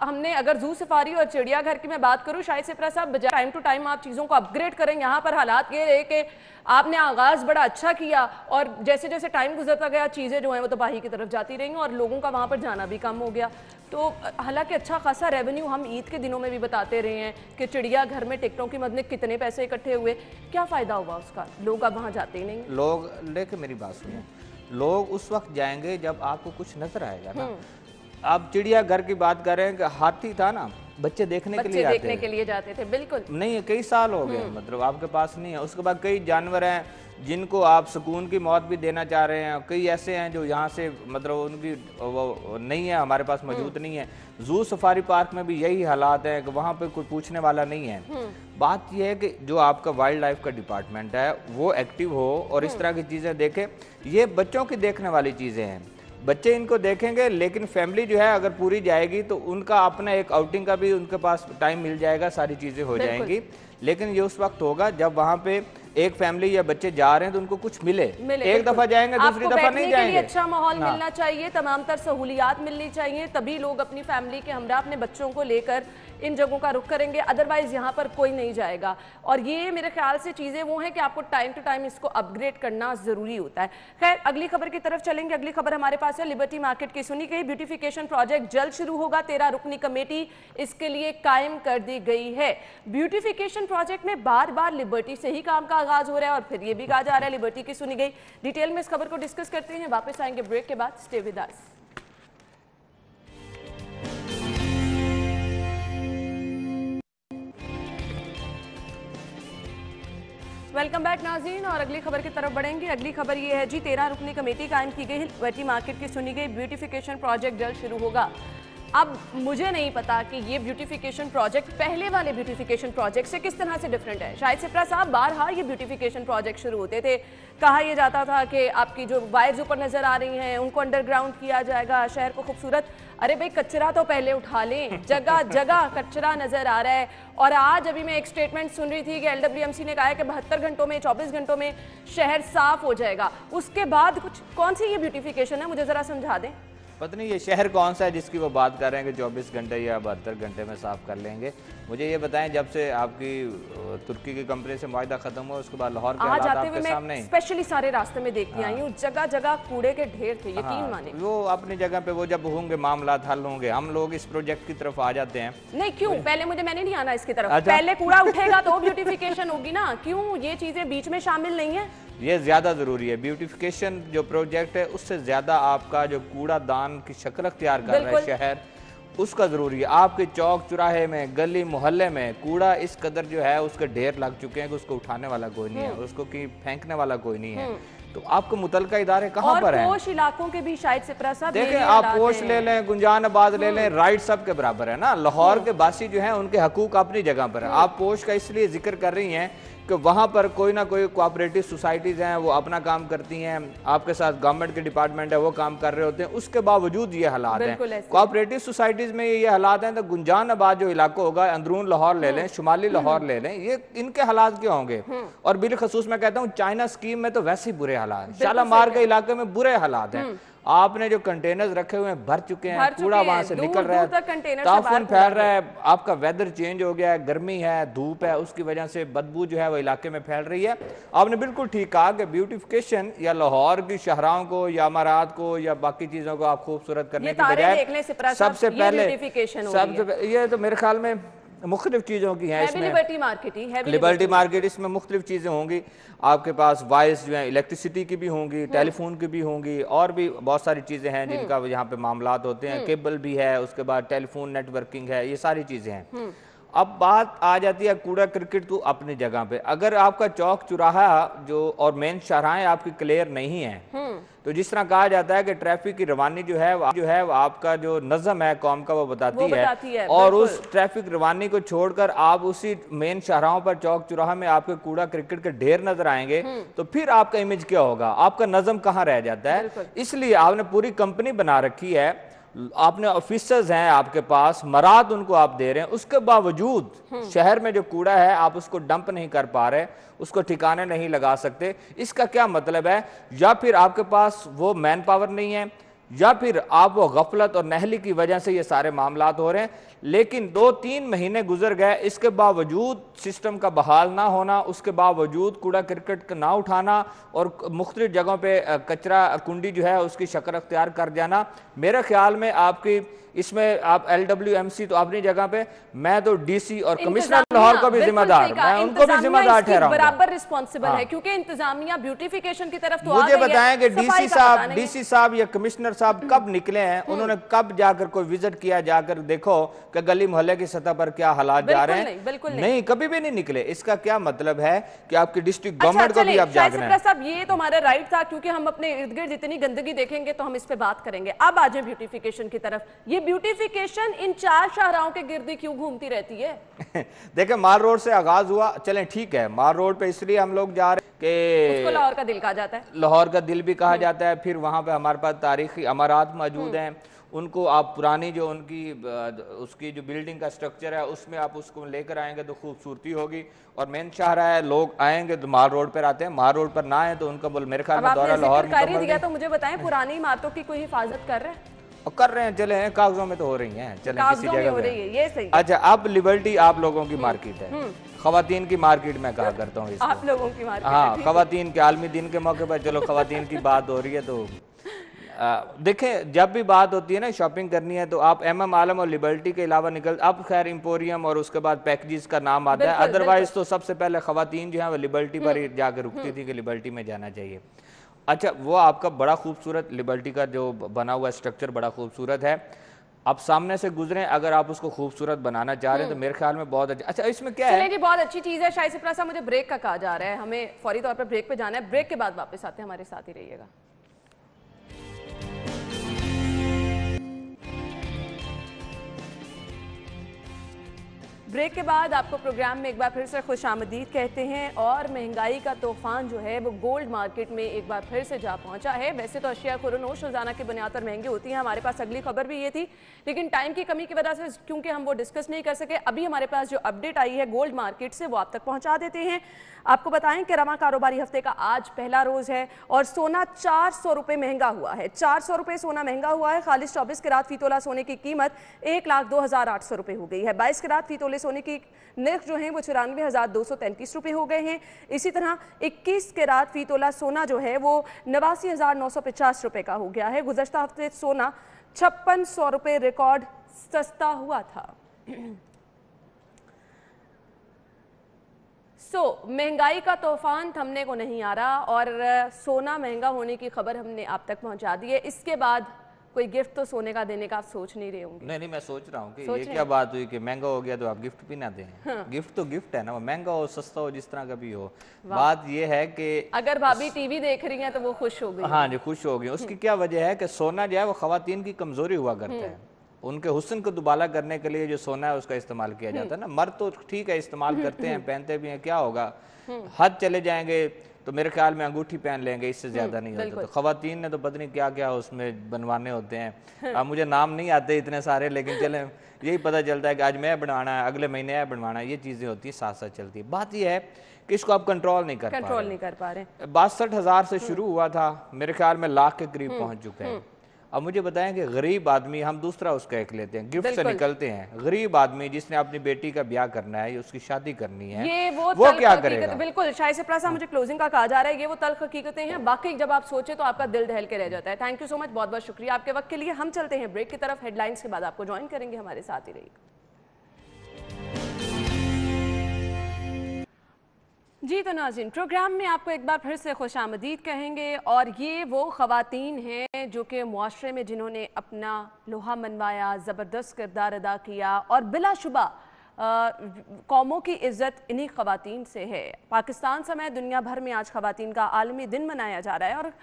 हमने अगर जू सफारी और चिड़ियाघर की मैं बात करूँ, शायद सिपरा साहब, बजाय टाइम टू टाइम आप चीज़ों को अपग्रेड करें। यहाँ पर हालात ये है कि आपने आगाज़ बड़ा अच्छा किया और जैसे जैसे टाइम गुजरता गया चीज़ें जो हैं वो तबाही की तरफ जाती रही और लोगों का वहाँ पर जाना भी कम हो गया। तो हालांकि अच्छा खासा रेवेन्यू हम ईद के दिनों में भी बताते रहे हैं कि चिड़ियाघर में टिकटों की मद में कितने पैसे इकट्ठे हुए, क्या फ़ायदा हुआ उसका? लोग अब वहाँ जाते ही नहीं। लोग, लेकिन मेरी बात सुनो, लोग उस वक्त जाएंगे जब आपको कुछ नजर आएगा ना। आप चिड़ियाघर की बात कर रहे हैं कि हाथी था ना, बच्चे देखने के लिए जाते थे। बिल्कुल नहीं है, कई साल हो गए, मतलब आपके पास नहीं है। उसके बाद कई जानवर हैं जिनको आप सुकून की मौत भी देना चाह रहे हैं, कई ऐसे हैं जो यहाँ से मतलब उनकी वो नहीं है, हमारे पास मौजूद नहीं है। जू सफारी पार्क में भी यही हालात है कि वहाँ पे कोई पूछने वाला नहीं है। बात यह है कि जो आपका वाइल्ड लाइफ का डिपार्टमेंट है वो एक्टिव हो और इस तरह की चीज़ें देखे। ये बच्चों की देखने वाली चीज़ें हैं, बच्चे इनको देखेंगे, लेकिन फैमिली जो है अगर पूरी जाएगी तो उनका अपना एक आउटिंग का भी उनके पास टाइम मिल जाएगा, सारी चीज़ें हो जाएंगी। लेकिन ये उस वक्त होगा जब वहाँ पे एक फैमिली या बच्चे जा रहे हैं तो उनको कुछ मिले। एक दफा जाएंगे, दूसरी दफा नहीं जाएंगे। अच्छा माहौल मिलना चाहिए, तमाम तर सहूलियात मिलनी चाहिए, तभी लोग अपनी फैमिली के हमरा अपने बच्चों को लेकर इन जगहों का रुख करेंगे, अदरवाइज यहाँ पर कोई नहीं जाएगा। और ये मेरे ख्याल से चीज़ें वो हैं कि आपको टाइम टू टाइम इसको अपग्रेड करना ज़रूरी होता है। खैर, अगली खबर की तरफ चलेंगे। अगली खबर हमारे पास है लिबर्टी मार्केट की। सुनी गई ब्यूटिफिकेशन प्रोजेक्ट जल्द शुरू होगा, 13 रुकनी कमेटी इसके लिए कायम कर दी गई है। ब्यूटिफिकेशन प्रोजेक्ट में बार बार लिबर्टी से ही काम का आगाज हो रहा है और फिर ये भी कहा जा रहा है लिबर्टी की सुनी गई। डिटेल में इस खबर को डिस्कस करते हैं, वापस आएंगे ब्रेक के बाद। Stay with us. Welcome back नाज़रीन, और अगली खबर की तरफ बढ़ेंगे। अगली खबर ये है जी, 13 रुकनी कमेटी कायम की गई, लिबर्टी मार्केट की सुनी गई ब्यूटिफिकेशन प्रोजेक्ट जल्द शुरू होगा। अब मुझे नहीं पता कि ये ब्यूटिफिकेशन प्रोजेक्ट पहले वाले ब्यूटिफिकेशन प्रोजेक्ट से किस तरह से डिफरेंट है। शाहिद सिप्रा साहब, बारहा ये ब्यूटिफिकेशन प्रोजेक्ट शुरू होते थे, कहा यह जाता था कि आपकी जो वायर्स ऊपर नज़र आ रही हैं उनको अंडरग्राउंड किया जाएगा, शहर को खूबसूरत। अरे भाई, कचरा तो पहले उठा लें, जगह जगह कचरा नज़र आ रहा है। और आज अभी मैं एक स्टेटमेंट सुन रही थी कि LWMC ने कहा है कि 72 घंटों में, 24 घंटों में शहर साफ हो जाएगा। उसके बाद कुछ कौन सी ये ब्यूटिफिकेशन है, मुझे ज़रा समझा दें। पता नहीं ये शहर कौन सा है जिसकी वो बात कर रहे हैं कि 24 घंटे या 72 घंटे में साफ़ कर लेंगे। मुझे ये बताएं, जब से आपकी तुर्की की कंपनी से मुआहदा खत्म हुआ उसके बाद लाहौर के हालात आपके सामने, स्पेशली सारे रास्ते में देखती आई हूँ, जगह जगह कूड़े के ढेर थे, यकीन माने। वो अपनी जगह पे वो जब होंगे मामला हल होंगे, हम लोग इस प्रोजेक्ट की तरफ आ जाते हैं। नहीं, क्यों? पहले मैंने नहीं आना इसकी तरफ। पहले कूड़ा उठेगा तो ब्यूटिफिकेशन होगी ना, क्यों ये चीजें बीच में शामिल नहीं है? ये ज़्यादा ज़रूरी है। ब्यूटिफिकेशन जो प्रोजेक्ट है उससे ज़्यादा आपका जो कूड़ा दान की शक्ल अख्तियार कर रहा है शहर, उसका ज़रूरी है। आपके चौक चौराहे में, गली मोहल्ले में कूड़ा इस कदर जो है उसके ढेर लग चुके हैं कि उसको उठाने वाला कोई नहीं है, उसको की फेंकने वाला कोई नहीं है। तो आपको मुतलका इदारे कहाँ पर हैं? पोश इलाकों के भी शायद सिप्रा साहब देखें, आप पोश ले लें, गुंजानाबाद ले लें, राइट सब के बराबर है ना। लाहौर के बासी जो हैं उनके हकूक अपनी जगह पर है। आप पोश का इसलिए जिक्र कर रही हैं कि वहाँ पर कोई ना कोई कोऑपरेटिव सोसाइटीज़ हैं, वो अपना काम करती हैं, आपके साथ गवर्नमेंट के डिपार्टमेंट है वो काम कर रहे होते हैं, उसके बावजूद ये हालात हैं। कोऑपरेटिव सोसाइटीज़ में ये हालात हैं, तो गुंजानाबाद जो इलाका होगा, अंदरून लाहौर ले लें, शुमाली लाहौर ले लें, ये इनके हालात क्या होंगे? और बिलखसूस मैं कहता हूँ चाइना स्कीम में तो वैसे ही बुरे हालात, शालामार के इलाके में बुरे हालात हैं। आपने जो कंटेनर्स रखे हुए हैं भर चुके हैं, कूड़ा वहां से निकल रहा है, ताफून फैल रहा है, आपका वेदर चेंज हो गया है, गर्मी है, धूप है, उसकी वजह से बदबू जो है वो इलाके में फैल रही है। आपने बिल्कुल ठीक कहा कि ब्यूटिफिकेशन या लाहौर की शहराओं को या अमारात को या बाकी चीजों को आप खूबसूरत करने की बजाय सबसे पहले ये तो मेरे ख्याल में मुख्तलिफ चीज़ों की हैं। इसमें लिबर्टी मार्केट, इसमें मुख्तलिफ चीज़ें होंगी। आपके पास वायर्स जो हैं इलेक्ट्रिसिटी की भी होंगी, टेलीफोन की भी होंगी, और भी बहुत सारी चीज़ें हैं जिनका यहाँ पे मामलात होते हैं। केबल भी है, उसके बाद टेलीफोन नेटवर्किंग है, ये सारी चीज़ें हैं। अब बात आ जाती है कूड़ा क्रिकेट तो अपनी जगह पे। अगर आपका चौक चौराहा जो और मेन शाहराहें आपकी क्लियर नहीं है, तो जिस तरह कहा जाता है कि ट्रैफिक की रवानी जो है वो आपका जो नज़म है कौम का वो बताती है, और उस ट्रैफिक रवानी को छोड़कर आप उसी मेन शाहराहों पर चौक चौराहा में आपके कूड़ा क्रिकेट के ढेर नजर आएंगे, तो फिर आपका इमेज क्या होगा? आपका नज़म कहाँ रह जाता है? इसलिए आपने पूरी कंपनी बना रखी है, आपने ऑफिसर्स हैं आपके पास, मराद उनको आप दे रहे हैं, उसके बावजूद शहर में जो कूड़ा है आप उसको डंप नहीं कर पा रहे, उसको ठिकाने नहीं लगा सकते। इसका क्या मतलब है? या फिर आपके पास वो मैन पावर नहीं है, या फिर आप वो गफलत और नहली की वजह से ये सारे मामलात हो रहे हैं। लेकिन 2-3 महीने गुजर गए, इसके बावजूद सिस्टम का बहाल ना होना, उसके बावजूद कूड़ा क्रिकेट ना उठाना और मुख्तलिफ जगहों पे कचरा कुंडी जो है उसकी शक्ल अख्तियार कर जाना, मेरे ख्याल में आपकी इसमें आप LWMC तो अपनी जगह पे, मैं तो DC और कमिश्नर लाहौर को भी जिम्मेदार, मैं उनको भी जिम्मेदार ठहराऊंगा, बराबर रिस्पॉन्सिबल है, क्योंकि इंतजामिया ब्यूटिफिकेशन की तरफ तो मुझे बताएं कि DC साहब या कमिश्नर साहब कब निकले हैं, उन्होंने कब जाकर कोई विजिट किया, जाकर देखो कि गली मोहल्ले की सतह पर क्या हालात जा रहे हैं? नहीं, कभी भी नहीं निकले। इसका क्या मतलब है कि आपकी डिस्ट्रिक्ट गवर्नमेंट को भी आप जागना है। साहब, ये तो हमारा राइट था, क्योंकि हम अपने इर्द गिर्द जितनी गंदगी देखेंगे तो हम इस पे बात करेंगे। अब आ जाए ब्यूटिफिकेशन की तरफ। ये ब्यूटिफिकेशन इन 4 शाहराहों के गिर्द क्यों घूमती रहती है? देखें, माल रोड से आगाज हुआ, चलें ठीक है, माल रोड पे इसलिए हम लोग जा रहे हैं कि उसको लाहौर का दिल कहा जाता है, लाहौर का दिल भी कहा जाता है। फिर वहाँ पे हमारे पास तारीखी अमारात मौजूद हैं, उनको आप पुरानी जो उनकी उसकी जो बिल्डिंग का स्ट्रक्चर है उसमें आप उसको लेकर आएंगे तो खूबसूरती होगी। और मेन शाहरा है, लोग आएंगे तो माल रोड पर आते हैं, माल रोड पर ना आए तो उनका बोल मेरे ख्याल में दौरा लाहौर दिया। तो मुझे बताएं, पुरानी इमारतों की कोई हिफाजत कर रहे हैं? कर रहे हैं, चले हैं, कागजों में तो हो रही हैं, चले किसी जगह हो रही है, ये सही है। अच्छा, अब लिबर्टी आप लोगों की मार्केट है, खवातीन की मार्केट में कहा करता हूँ इसको, आप लोगों की मार्केट। हाँ, खवातीन के आलमी दिन के मौके पर चलो खवातीन की बात हो रही है, तो देखें जब भी बात होती है ना शॉपिंग करनी है तो आप MM आलम और लिबर्टी के अलावा निकल, अब खैर एम्पोरियम और उसके बाद पैकेजेस का नाम आता है, अदरवाइज तो सबसे पहले खवातीन जो है वो लिबर्टी पर ही जाकर रुकती थी कि लिबर्टी में जाना चाहिए। अच्छा, वो आपका बड़ा खूबसूरत लिबर्टी का जो बना हुआ स्ट्रक्चर बड़ा खूबसूरत है। आप सामने से गुजरे, अगर आप उसको खूबसूरत बनाना चाह रहे हैं तो मेरे ख्याल में बहुत अच्छा। इसमें क्या है, चलिए जी, बहुत अच्छी चीज़ है। शायद सिप्रा साहब, मुझे ब्रेक का कहा जा रहा है, हमें फौरी तौर पर ब्रेक पे जाना है। ब्रेक के बाद वापस आते हैं, हमारे साथ ही रहिएगा। ब्रेक के बाद आपको प्रोग्राम में एक बार फिर से खुशामदीद कहते हैं। और महंगाई का तूफान जो है वो गोल्ड मार्केट में एक बार फिर से जा पहुंचा है। वैसे तो अशिया खुरोनोश रोजाना की बुनियाद पर महंगी होती हैं। हमारे पास अगली खबर भी ये थी, लेकिन टाइम की कमी की वजह से क्योंकि हम वो डिस्कस नहीं कर सके, अभी हमारे पास जो अपडेट आई है गोल्ड मार्केट से वो आप तक पहुंचा देते हैं। आपको बताएं कि रवा कारोबारी हफ्ते का आज पहला रोज है और सोना 400 रुपये महंगा हुआ है। 400 रुपये सोना महंगा हुआ है। खालिश 24 कैरात फी तोला सोने की कीमत 1,02,800 रुपये हो गई है। 22 कैरात फी तोले सोने की नर्ख जो है वो 94,233 रुपये हो गए हैं। इसी तरह 21 कैरात फी तोला सोना जो है वो 89,950 रुपये का हो गया है। गुज़श्ता हफ्ते सोना 5600 रुपये रिकॉर्ड सस्ता हुआ था। महंगाई का तूफान थमने को नहीं आ रहा और सोना महंगा होने की खबर हमने आप तक पहुंचा दी है। इसके बाद कोई गिफ्ट तो सोने का देने का आप सोच नहीं रहे होंगे। नहीं, मैं सोच रहा हूँ कि ये क्या बात हुई कि महंगा हो गया तो आप गिफ्ट भी ना दें। हाँ। गिफ्ट तो गिफ्ट है ना, वो महंगा हो सस्ता हो जिस तरह का भी हो। बात ये है कि अगर भाभी टीवी देख रही हैं तो वो खुश हो गई। हाँ जी, खुश हो गई। उसकी क्या वजह है कि सोना जो है वो खवातीन की कमजोरी हुआ करता है। उनके हुस्न को दुबाला करने के लिए जो सोना है उसका इस्तेमाल किया जाता है ना। मर्द तो ठीक है इस्तेमाल करते हैं, पहनते भी हैं, क्या होगा, हद चले जाएंगे तो मेरे ख्याल में अंगूठी पहन लेंगे, इससे ज्यादा नहीं होता। तो खवातीन ने तो पता नहीं क्या क्या उसमें बनवाने होते हैं। अब मुझे नाम नहीं आते इतने सारे, लेकिन चले यही पता चलता है कि आज मैं बनवाना है, अगले महीने है बनवाना है, ये चीजें होती है, साथ साथ चलती है। बात ये है कि इसको आप कंट्रोल नहीं कर पा रहे। 62,000 से शुरू हुआ था, मेरे ख्याल में लाख के करीब पहुंच चुका है। अब मुझे बताएं कि गरीब आदमी, हम दूसरा उसका एक लेते हैं, गिफ्ट से निकलते हैं। गरीब आदमी जिसने अपनी बेटी का ब्याह करना है या उसकी शादी करनी है, ये वो क्या करेगा? बिल्कुल शायद सिप्रा साहब, मुझे क्लोजिंग का कहा जा रहा है, ये वो तल्ख हकीकतें हैं। बाकी जब आप सोचे तो आपका दिल दहल के रह जाता है। थैंक यू सो मच, बहुत बहुत शुक्रिया आपके वक्त के लिए। हम चलते हैं ब्रेक की तरफ। हेडलाइंस के बाद आपको ज्वाइन करेंगे, हमारे साथ ही रहिएगा। जी तो नाज़रीन, प्रोग्राम में आपको एक बार फिर से खुशामदीद कहेंगे। और ये वो ख़वातीन हैं जो कि मुआशरे में जिन्होंने अपना लोहा मनवाया, ज़बरदस्त किरदार अदा किया और बिलाशुबा कौमों की इज़्ज़त इन्हीं ख़वातीन से है। पाकिस्तान समेत दुनिया भर में आज ख़वातीन का आलमी दिन मनाया जा रहा है। और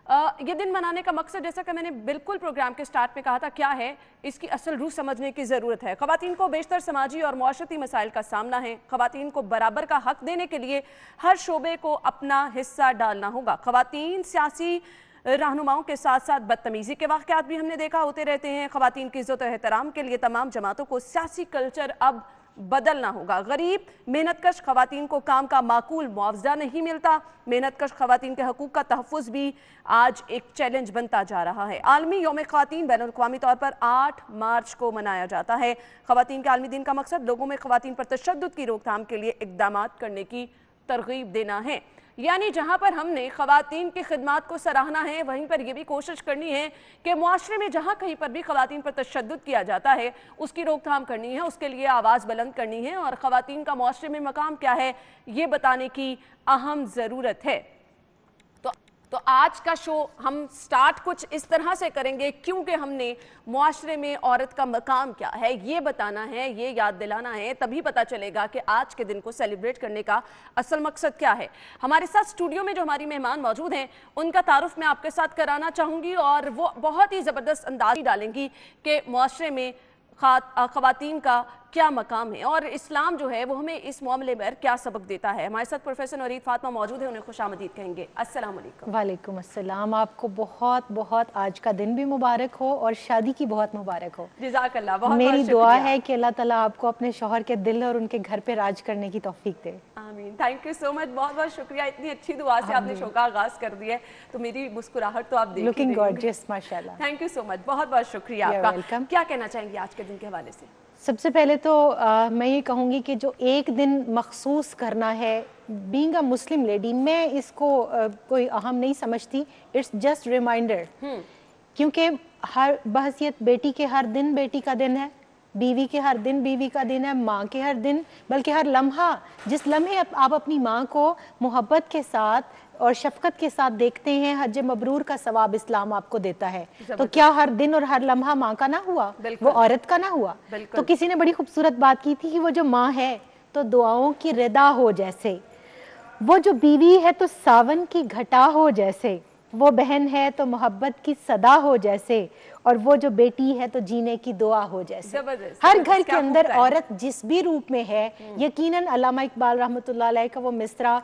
ये दिन मनाने का मकसद, जैसा कि मैंने बिल्कुल प्रोग्राम के स्टार्ट में कहा था, क्या है, इसकी असल रूह समझने की ज़रूरत है। ख़वातीन को बेशतर समाजी और मुआशरती मसाइल का सामना है। ख़वातीन को बराबर का हक देने के लिए हर शोबे को अपना हिस्सा डालना होगा। ख़वातीन सियासी रहनुमाओं के साथ साथ बदतमीज़ी के वाक़यात भी हमने देखा होते रहते हैं। ख़वातीन की इज़्ज़त और एहतराम के लिए तमाम जमातों को सियासी कल्चर अब बदलना होगा। गरीब मेहनतकश ख़वातीन को काम का माकूल मुआवजा नहीं मिलता। मेहनतकश ख़वातीन के हकूक़ का तहफ़्फ़ुज़ भी आज एक चैलेंज बनता जा रहा है। आलमी यौम ख़वातीन बैनुल-अक़वामी तौर पर 8 मार्च को मनाया जाता है। ख़वातीन के आलमी दिन का मकसद लोगों में ख़वातीन पर तशद्दुद की रोकथाम के लिए इक़दामात करने की तरग़ीब देना है। यानी जहाँ पर हमने ख़वातीन की खिदमात को सराहना है, वहीं पर यह भी कोशिश करनी है कि मुआशरे में जहाँ कहीं पर भी ख़वातीन पर तशद्दुद किया जाता है उसकी रोकथाम करनी है, उसके लिए आवाज़ बुलंद करनी है और ख़वातीन का मुआशरे में मकाम क्या है ये बताने की अहम ज़रूरत है। तो आज का शो हम स्टार्ट कुछ इस तरह से करेंगे क्योंकि हमने मुआशरे में औरत का मकाम क्या है ये बताना है, ये याद दिलाना है, तभी पता चलेगा कि आज के दिन को सेलिब्रेट करने का असल मकसद क्या है। हमारे साथ स्टूडियो में जो हमारी मेहमान मौजूद हैं उनका तारुफ मैं आपके साथ कराना चाहूँगी और वो बहुत ही ज़बरदस्त अंदाज़ डालेंगी कि मुआशरे में ख़वातीन का क्या मकाम है और इस्लाम जो है वो हमें इस मामले में क्या सबक देता है। हमारे साथ प्रोफेसर नौरीद फातिमा मौजूद है, उन्हें खुशामदीद कहेंगे। अस्सलाम वालेकुम। वालेकुम अस्सलाम। आपको बहुत बहुत आज का दिन भी मुबारक हो और शादी की बहुत मुबारक हो। जज़ाकल्लाह। बहुत मेरी दुआ है कि अल्लाह ताला आपको अपने शौहर के दिल और उनके घर पे राज करने की तौफीक दे। आमीन। थैंक यू सो मच, बहुत बहुत शुक्रिया। इतनी अच्छी दुआ से आपने शो का आगाज कर दिया है तो मेरी मुस्कुराहट तो आप देख लुकिंग गॉर्जियस माशाल्लाह। थैंक यू सो मच, बहुत बहुत शुक्रिया आपका। क्या कहना चाहेंगे आज के दिन के हवाले से? सबसे पहले तो मैं ये कहूँगी कि जो एक दिन मखसूस करना है बीइंग अ मुस्लिम लेडी, मैं इसको कोई अहम नहीं समझती। इट्स जस्ट रिमाइंडर, क्योंकि हर बहसियत बेटी के हर दिन बेटी का दिन है, बीवी के हर दिन बीवी का दिन है, माँ के हर दिन, बल्कि हर लम्हा, जिस लम्हे आप अपनी माँ को मोहब्बत के साथ اور شفقت کے ساتھ دیکھتے ہیں، حج مبرور کا ثواب اسلام آپ کو دیتا ہے. تو کیا ہر دن اور ہر لمحہ ماں کا نہ ہوا، وہ عورت کا نہ ہوا؟ تو کسی نے بڑی خوبصورت بات کی تھی کہ وہ جو ماں ہے تو دعاؤں کی ردا ہو جیسے، وہ جو بیوی ہے تو ساون کی گھٹا ہو جیسے، وہ بہن ہے تو محبت کی صدا ہو جیسے، اور وہ جو بیٹی ہے تو جینے کی دعا ہو جیسے. ہر گھر کے اندر عورت جس بھی روپ میں ہے، یقیناً علامہ اقبال رحمۃ اللہ علیہ کا وہ مصرع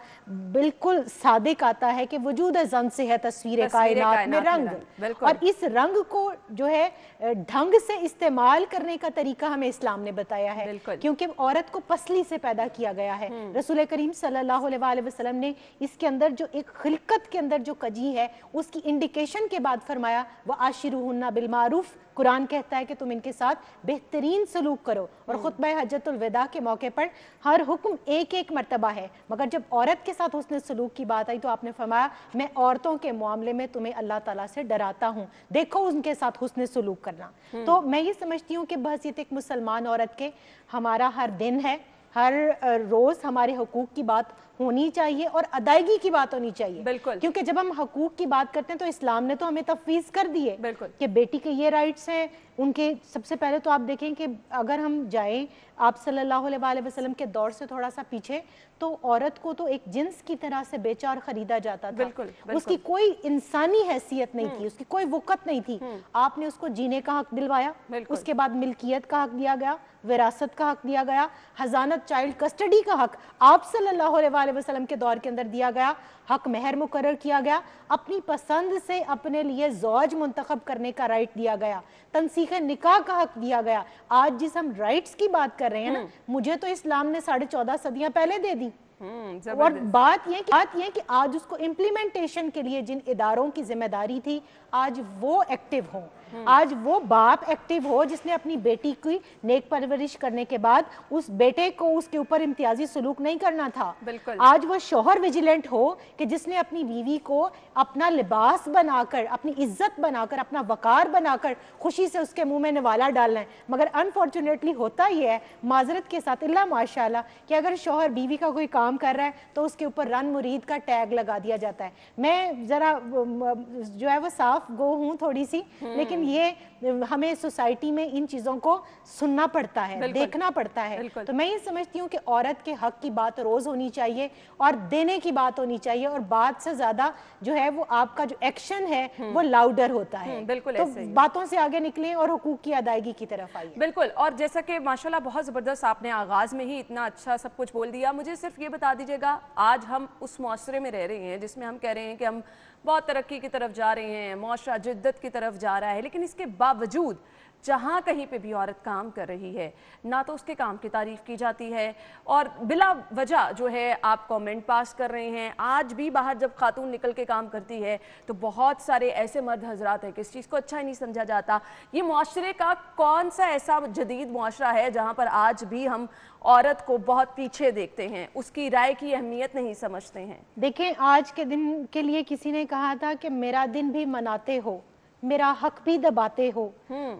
بالکل صادق آتا ہے کہ وجود زن سے ہے تصویر کائنات میں رنگ، اور اس رنگ کو جو ہے ڈھنگ سے استعمال کرنے کا طریقہ ہمیں اسلام نے بتایا ہے، کیونکہ عورت کو پسلی سے پیدا کیا گیا ہے. رسول کریم صلی اللہ علیہ وسلم نے اس کے اندر جو ایک خلقت کے اندر جو کجی ہے اس کی انڈیکیشن کے بعد فرمایا وَعَاشِرُوهُنَّ بِالْمَعْرُوفِ، قرآن کہتا ہے کہ تم ان کے ساتھ بہترین سلوک کرو. اور خطبہ حجۃ الوداع کے موقع پر ہر حکم ایک ایک مرتبہ ہے، مگر جب عورت کے ساتھ حسن سلوک کی بات آئی تو آپ نے فرمایا میں عورتوں کے معاملے میں تمہیں اللہ تعالیٰ سے ڈراتا ہوں، دیکھو ان کے ساتھ حسن سلوک کرنا. تو میں یہ سمجھتی ہوں کہ بحیثیت ایک مسلمان عورت کے ہمارا ہر دن ہے، ہر روز ہمارے حقوق کی بات ہونی چاہیے اور ادائیگی کی بات ہونی چاہیے. کیونکہ جب ہم حقوق کی بات کرتے ہیں تو اسلام نے تو ہمیں تفویض کر دی ہے کہ بیٹی کے یہ رائٹس ہیں ان کے. سب سے پہلے تو آپ دیکھیں کہ اگر ہم جائیں آپ صلی اللہ علیہ وسلم کے دور سے تھوڑا سا پیچھے، تو عورت کو تو ایک جنس کی طرح سے بیچا اور خریدا جاتا تھا. اس کی کوئی انسانی حیثیت نہیں تھی، اس کی کوئی وقت نہیں تھی. آپ نے اس کو جینے کا حق دلوایا، اس کے بعد ملکیت کا حق دیا گیا، وراثت کا حق دیا گیا، حضانت چائلڈ کسٹڈی کا حق آپ صلی اللہ علیہ وسلم کے دور کے اندر دیا گیا، حق مہر مقرر کیا گیا، اپنی پسند سے اپنے لیے زوج منتخب کرنے کا رائٹ دیا گیا، تنسیخ نکاح کا حق دیا گیا. آج جس ہم رائٹس کی بات کر رہے ہیں نا، مجھے تو اسلام نے 14.5 صدیاں پہلے دے دی. اور بات یہ کہ آج اس کو امپلیمنٹیشن کے لیے جن اداروں کی ذمہ داری تھی آج وہ ایکٹیو ہوں، آج وہ باپ ایکٹیو ہو جس نے اپنی بیٹی کی نیک پرورش کرنے کے بعد اس بیٹے کو اس کے اوپر امتیازی سلوک نہیں کرنا تھا. آج وہ شوہر ویجیلنٹ ہو کہ جس نے اپنی بیوی کو اپنا لباس بنا کر، اپنی عزت بنا کر، اپنا وقار بنا کر خوشی سے اس کے منہ میں نوالا ڈالنا ہے. مگر انفارچونیٹلی ہوتا یہ ہے معذرت کے ساتھ اللہ ماشاءاللہ کہ اگر شوہر بیوی کا کوئی کام کر رہا ہے تو اس کے اوپر رن مرید کا ٹیگ لگا دیا جاتا ہے. میں ذرا جو ہے وہ صاف گو ہوں تھوڑی سی، لیکن یہ ہمیں سوسائٹی میں ان چیزوں کو سننا پڑتا ہے، دیکھنا پڑتا ہے. تو میں یہ سمجھتی ہوں کہ عورت کے حق کی بات روز ہونی چاہیے اور دینے کی بات ہونی چاہیے، اور بات سے زیادہ جو ہے وہ آپ کا جو ایکشن ہے وہ لاؤڈر ہوتا ہے. تو باتوں سے آگے نکلیں اور حقوق کی ادائیگی کی طرف آئیے. بالکل. اور جیسا کہ ماشاءاللہ بہت زبردست آپ نے آغاز میں ہی اتنا اچھا سب کچھ بول دیا، مجھے صرف یہ بتا دیجیے گا آج ہم اس معاشرے میں رہ رہے ہیں جس میں ہم کہہ رہے ہیں کہ ہم بہت ترقی کی طرف جا رہے ہیں، معاشرہ جدت کی طرف جا رہا ہے، لیکن اس کے باوجود جہاں کہیں پہ بھی عورت کام کر رہی ہے نہ تو اس کے کام کی تعریف کی جاتی ہے، اور بلا وجہ جو ہے آپ کامنٹ پاس کر رہے ہیں. آج بھی باہر جب خاتون نکل کے کام کرتی ہے تو بہت سارے ایسے مرد حضرات ہیں کہ اس چیز کو اچھا ہی نہیں سمجھا جاتا. یہ معاشرے کا کون سا ایسا جدید معاشرہ ہے جہاں پر آج بھی ہم عورت کو بہت پیچھے دیکھتے ہیں، اس کی رائے کی اہمیت نہیں سمجھتے ہیں؟ دیکھیں آج کے دن کے لیے کسی نے کہا تھا کہ میرا دن بھی مناتے ہو، میرا حق بھی دباتے ہو،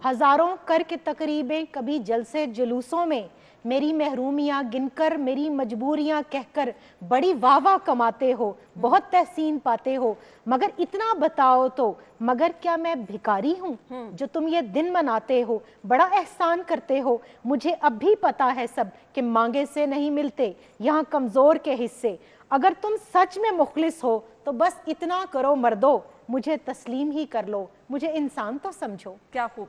ہزاروں کر کے تقریبیں کبھی جلسے جلوسوں میں، میری محرومیاں گن کر میری مجبوریاں کہہ کر بڑی واہ واہ کماتے ہو، بہت تحسین پاتے ہو، مگر اتنا بتاؤ تو مگر کیا میں بھکاری ہوں جو تم یہ دن مناتے ہو؟ بڑا احسان کرتے ہو، مجھے اب بھی پتا ہے سب کہ مانگے سے نہیں ملتے یہاں کمزور کے حصے. اگر تم سچ میں مخلص ہو تو بس اتنا کرو مردو، مجھے تسلیم ہی کر لو، مجھے انسان تو سمجھو. کیا خوب.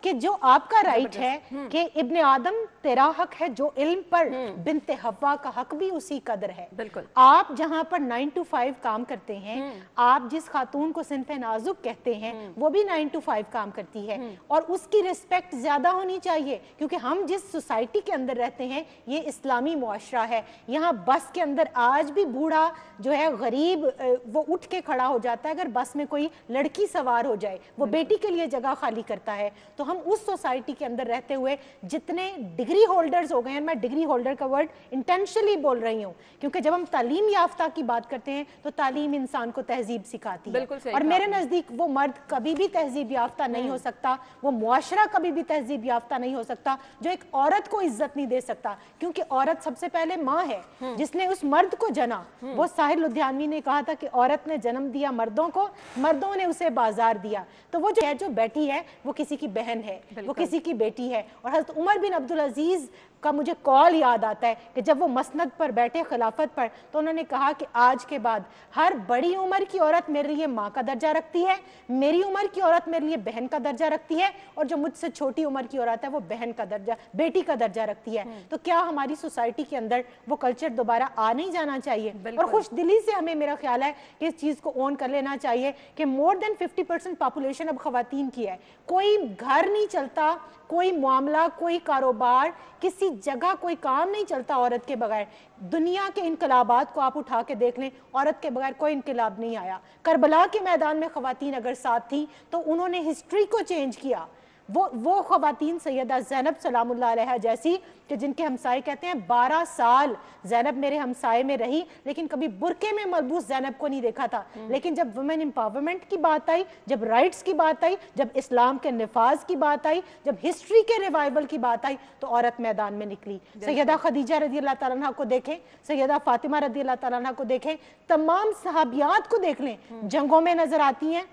کہ جو آپ کا رائٹ ہے کہ ابن آدم تیرا حق ہے جو علم پر، بنت حوا کا حق بھی اسی قدر ہے. آپ جہاں پر 9 to 5 کام کرتے ہیں، آپ جس خاتون کو صنف نازک کہتے ہیں وہ بھی 9 to 5 کام کرتی ہے، اور اس کی رسپیکٹ زیادہ ہونی چاہیے، کیونکہ ہم جس سوسائٹی کے اندر رہتے ہیں یہ اسلامی معاشرہ ہے. یہاں بس کے اندر آج بھی بوڑھا جو ہے غریب وہ اٹھ کے کھڑا ہو جاتا ہے اگر بس میں کوئی لڑکی سوار ہو جائے، وہ بیٹی کے لیے جگہ خالی کرتا ہے. تو ہم اس سوسائٹی کے اندر رہتے ہوئے جتنے ڈگری ہولڈرز ہو گئے ہیں, میں ڈگری ہولڈر کا ورڈ انٹینشنلی بول رہی ہوں کیونکہ جب ہم تعلیم یافتہ کی بات کرتے ہیں تو تعلیم انسان کو تہذیب سکھاتی ہے, اور میرے نزدیک وہ مرد کبھی بھی تہذیب یافتہ نہیں ہو سکتا, وہ معاشرہ کبھی بھی تہذیب یافتہ نہیں ہو سکتا جو ایک عورت کو عزت نہیں دے سکتا, کیونکہ عورت سب سے پہلے ماں ہے جس نے اس مرد کو جنا. وہ ساحر لدھیانوی نے کہا تھا کہ عورت نے جنم دیا مردوں کو, مردوں نے اسے بازار دیا. تو وہ جو بیٹی ہے وہ کسی کی بہن ہے, وہ کسی کی بیٹی ہے. اور حضرت عمر بن عبدالعزیز کا مجھے کال یاد آتا ہے کہ جب وہ مسند پر بیٹھے خلافت پر تو انہوں نے کہا کہ آج کے بعد ہر بڑی عمر کی عورت میرے لیے ماں کا درجہ رکھتی ہے, میری عمر کی عورت میرے لیے بہن کا درجہ رکھتی ہے, اور جو مجھ سے چھوٹی عمر کی عورت ہے وہ بہن کا درجہ, بیٹی کا درجہ رکھتی ہے. تو کیا ہماری سوسائٹی کے اندر وہ کلچر دوبارہ آ نہیں جانا چاہیے؟ اور خوش دلی سے ہمیں, میرا خیال ہے کہ اس چیز کو اون کر لینا چاہیے کہ مور دین 50% پاپولیشن اب خواتین کی ہے. کوئی گھر نہیں چلتا, کوئی معاملہ, کوئی کاروبار, کسی جگہ کوئی کام نہیں چلتا عورت کے بغیر. دنیا کے انقلابات کو آپ اٹھا کے دیکھ لیں, عورت کے بغیر کوئی انقلاب نہیں آیا. کربلا کے میدان میں خواتین اگر ساتھ تھیں تو انہوں نے ہسٹری کو چینج کیا. وہ خواتین سیدہ زینب سلام اللہ علیہ جیسی کہ جن کے ہمسائے کہتے ہیں 12 سال زینب میرے ہمسائے میں رہی لیکن کبھی برقعے میں ملبوس زینب کو نہیں دیکھا تھا. لیکن جب ویمن امپاورمنٹ کی بات آئی, جب رائٹس کی بات آئی, جب اسلام کے نفاذ کی بات آئی, جب ہسٹری کے ریوائول کی بات آئی تو عورت میدان میں نکلی. سیدہ خدیجہ رضی اللہ تعالیٰ عنہ کو دیکھیں, سیدہ فاطمہ رضی اللہ تعالیٰ عنہ کو دیکھیں, تمام صحابیات کو دیکھ لیں, جنگوں میں نظر آتی ہیں,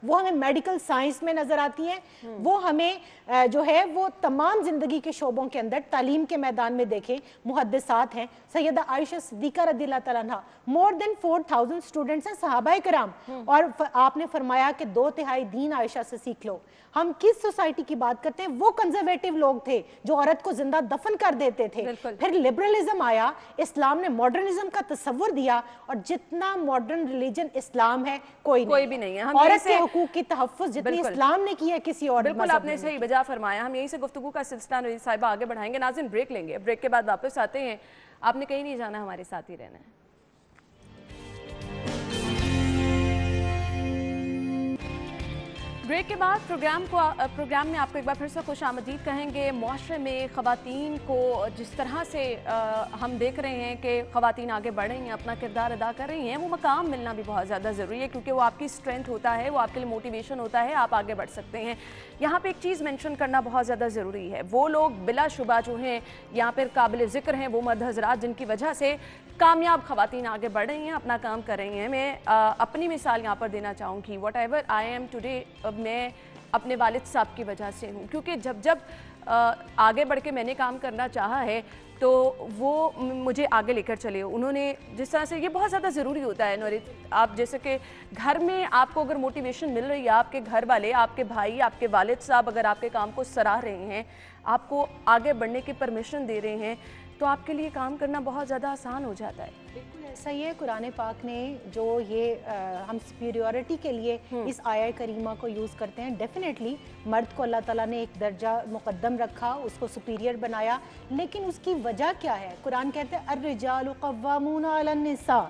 وہ ہمیں میڈیکل سائنس میں نظر آتی ہیں, وہ ہمیں جو ہے وہ تمام زندگی کے شعبوں کے اندر تعلیم کے میدان میں دیکھیں محدثات ہیں. سیدہ عائشہ صدیقہ رضی اللہ تعالیٰ عنہ, مور دین 4000 اسٹوڈنٹس ہیں صحابہ کرام, اور آپ نے فرمایا کہ 2/3 دین عائشہ سے سیکھ لو. ہم کس سوسائٹی کی بات کرتے ہیں؟ وہ کنزرویٹو لوگ تھے جو عورت کو زندہ دفن کر دیتے تھے. پھر لبرلزم آیا, اسلام نے ماڈرنزم کا تصور دیا, اور جتنا ماڈرن ریلیجن اسلام ہے کوئی بھی نہیں ہے. عورت کے حقوق کی تحفظ جتنی اسلام نے کی ہے کسی اور بالکل آپ نے صحیح بجا فرمایا. ہم یہیں سے گفتگو کا سلسلہ نوری صاحبہ آگے بڑھائیں گے. ناظرین بریک لیں گے, بریک کے بعد واپس آتے ہیں. آپ نے کہیں نہیں جانا, ہمارے ساتھ ہی رہنا ہے. بریک کے بعد پروگرام میں آپ کو ایک بار پھر سے خوش آمدید کہیں گے. معاشرے میں خواتین کو جس طرح سے ہم دیکھ رہے ہیں کہ خواتین آگے بڑھ رہی ہیں, اپنا کردار ادا کر رہی ہیں, وہ مقام ملنا بھی بہت زیادہ ضروری ہے کیونکہ وہ آپ کی اسٹرینتھ ہوتا ہے, وہ آپ کے لیے موٹیویشن ہوتا ہے, آپ آگے بڑھ سکتے ہیں. یہاں پہ ایک چیز مینشن کرنا بہت زیادہ ضروری ہے. وہ لوگ بلا شبہ جو ہیں یہاں پر قابل ذکر ہیں, وہ مرد حضرات جن کی وجہ سے کامیاب خواتین آگے بڑھ رہی ہیں, اپنا کام کر رہی ہیں. میں اپنی مثال یہاں پر دینا چاہوں گی. What ever I am today, میں اپنے والد صاحب کی وجہ سے ہوں, کیونکہ جب آگے بڑھ کے میں نے کام کرنا چاہا ہے تو وہ مجھے آگے لے کر چلے. انہوں نے جس طرح سے, یہ بہت زیادہ ضروری ہوتا ہے نوری, آپ جیسے کہ گھر میں آپ کو اگر موٹیویشن مل رہی ہے, آپ کے گھر والے, آپ کے بھائی, آپ کے والد صاحب اگر آپ کے کام کو سراہ رہے ہیں, آپ کو آگے بڑھنے کی پرمیشن دے رہے ہیں, تو آپ کے لیے کام کرنا بہت زیادہ آسان ہو جاتا ہے. بالکل ایسا ہی ہے. قرآن پاک نے جو یہ ہم سپیریورٹی کے لیے اس آیہ کریمہ کو یوز کرتے ہیں, ڈیفینیٹلی مرد کو اللہ تعالیٰ نے ایک درجہ مقدم رکھا, اس کو سپیریئر بنایا, لیکن اس کی وجہ کیا ہے؟ قرآن کہتے ہیں الرجال قوامون علی النساء,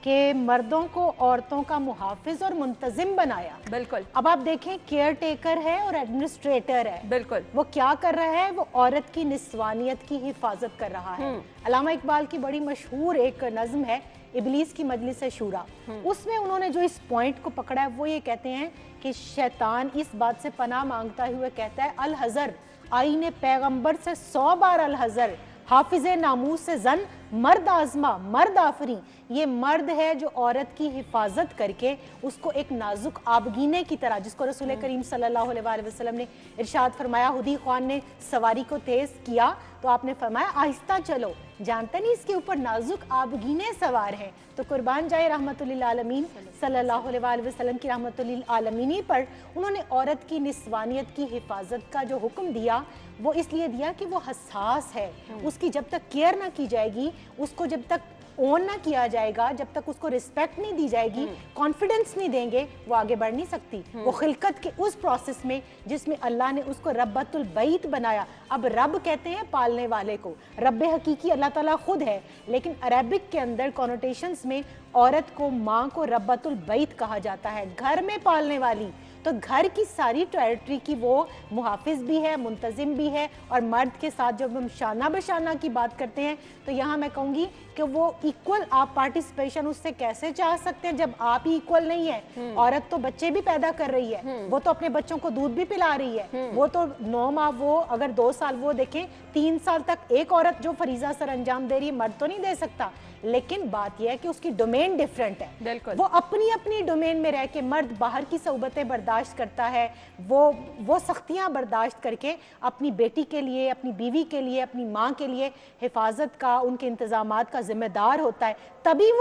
کہ مردوں کو عورتوں کا محافظ اور منتظم بنایا. بالکل. اب آپ دیکھیں, کیئر ٹیکر ہے اور ایڈمنسٹریٹر ہے. بالکل. وہ کیا کر رہا ہے؟ وہ عورت کی نسوانیت کی حفاظت کر رہا ہے. علامہ اقبال کی بڑی مشہور ایک نظم ہے ابلیس کی مجلس شورا, اس میں انہوں نے جو اس پوائنٹ کو پکڑا ہے وہ یہ کہتے ہیں کہ شیطان اس بات سے پناہ مانگتا ہوئے کہتا ہے الحذر, آئین پیغمبر سے 100 بار الحذر, حافظ ناموس سے زن مرد آزما مرد آفری. یہ مرد ہے جو عورت کی حفاظت کر کے اس کو ایک نازک آبگینے کی طرح, جس کو رسول کریم صلی اللہ علیہ وسلم نے ارشاد فرمایا, ہدی خوان نے سواری کو تیز کیا تو آپ نے فرمایا آہستہ چلو, جانتا نہیں اس کے اوپر نازک آبگینے سوار ہیں. تو قربان جائے رحمت للعالمین صلی اللہ علیہ وسلم کی رحمت للعالمینی پر, انہوں نے عورت کی نسوانیت کی حفاظت کا جو حکم دیا وہ اس لیے دیا کہ وہ حساس ہے. اس کی جب تک کیئر نہ کی جائے گی, اس کو جب تک اون نہ کیا جائے گا, جب تک اس کو رسپیکٹ نہیں دی جائے گی, کانفیڈنس نہیں دیں گے, وہ آگے بڑھ نہیں سکتی. وہ خلقت کے اس پروسیس میں جس میں اللہ نے اس کو ربۃ البیت بنایا. اب رب کہتے ہیں پالنے والے کو, رب حقیقی اللہ تعالیٰ خود ہے, لیکن عربک کے اندر کونوٹیشنز میں عورت کو, ماں کو ربۃ البیت کہا جاتا ہے, گھر میں پالنے والی. تو گھر کی ساری ٹیریٹری کی وہ محافظ بھی ہے، منتظم بھی ہے، اور مرد کے ساتھ جب ہم شانہ بشانہ کی بات کرتے ہیں تو یہاں میں کہوں گی کہ وہ ایکول آپ پارٹیسپیشن اس سے کیسے چاہ سکتے ہیں جب آپ ہی ایکول نہیں ہے؟ عورت تو بچے بھی پیدا کر رہی ہے، وہ تو اپنے بچوں کو دودھ بھی پلا رہی ہے، وہ تو 9 ماہ، وہ اگر 2 سال، وہ دیکھیں 3 سال تک ایک عورت جو فریضہ سر انجام دے رہی ہے مرد تو نہیں دے سکتا، لیکن بات یہ ہے کہ اس کی ڈومین ڈیفرنٹ ہے، وہ اپنی اپنی ڈومین میں رہ کے، مرد باہر کی صعوبتیں برداشت کرتا ہے، وہ سختیاں برداشت کر کے اپنی بیٹی کے لیے، اپنی بیوی کے لیے، اپنی ماں کے لیے حفاظت کا، ان کے انتظامات کا ذمہ دار ہوتا ہے، تبھی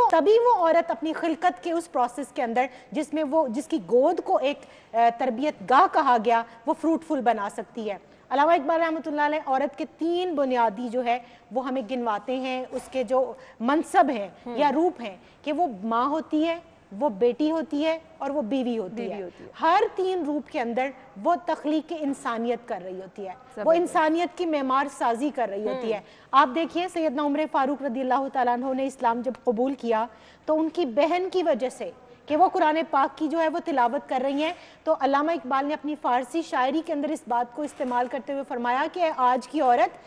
وہ عورت اپنی خلقت کے اس پروسیس کے اندر جس کی گود کو ایک تربیت گاہ کہا گیا وہ فروٹفل بنا سکتی ہے۔ علامہ اقبال رحمۃ اللہ علیہ عورت کے 3 بنیادی جو ہے وہ ہمیں گنواتے ہیں، اس کے جو منصب ہیں یا روپ ہیں، کہ وہ ماں ہوتی ہے، وہ بیٹی ہوتی ہے، اور وہ بیوی ہوتی ہے۔ ہر 3 روپ کے اندر وہ تخلیق انسانیت کر رہی ہوتی ہے، وہ انسانیت کی معمار سازی کر رہی ہوتی ہے۔ آپ دیکھیے سیدنا عمر فاروق رضی اللہ تعالیٰ عنہ نے اسلام جب قبول کیا تو ان کی بہن کی وجہ سے کہ وہ قرآن پاک کی جو ہے وہ تلاوت کر رہی ہیں، تو علامہ اقبال نے اپنی فارسی شاعری کے اندر اس بات کو استعمال کرتے ہوئے فرمایا کہ آج کی عورت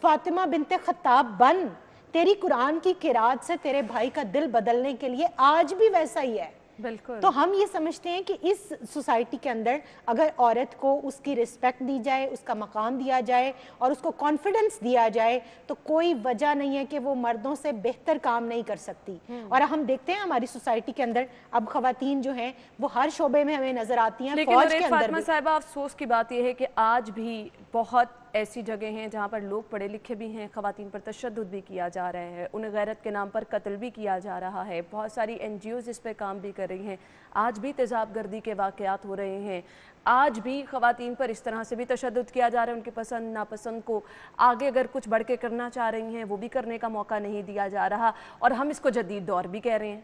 فاطمہ بنت خطاب بن، تیری قرآن کی قرات سے تیرے بھائی کا دل بدلنے کے لیے آج بھی ویسا ہی ہے۔ بالکل۔ تو ہم یہ سمجھتے ہیں کہ اس سوسائٹی کے اندر اگر عورت کو اس کی رسپیکٹ دی جائے، اس کا مقام دیا جائے اور اس کو کانفیڈنس دیا جائے تو کوئی وجہ نہیں ہے کہ وہ مردوں سے بہتر کام نہیں کر سکتی۔ اور ہم دیکھتے ہیں ہماری سوسائٹی کے اندر اب خواتین جو ہیں وہ ہر شعبے میں ہمیں نظر آتی ہیں، فوج کے اندر بھی۔ فاطمہ صاحبہ افسوس کی بات یہ ہے کہ آج بھی بہت ایسی جگہ ہیں جہاں پر لوگ پڑھے لکھے بھی ہیں، خواتین پر تشدد بھی کیا جا رہا ہے، انہیں غیرت کے نام پر قتل بھی کیا جا رہا ہے، بہت ساری NGOs اس پہ کام بھی کر رہی ہیں، آج بھی تیزاب گردی کے واقعات ہو رہے ہیں، آج بھی خواتین پر اس طرح سے بھی تشدد کیا جا رہا ہے، ان کے پسند ناپسند کو آگے اگر کچھ بڑھ کے کرنا چاہ رہی ہیں وہ بھی کرنے کا موقع نہیں دیا جا رہا، اور ہم اس کو جدید دور بھی کہہ رہے ہیں۔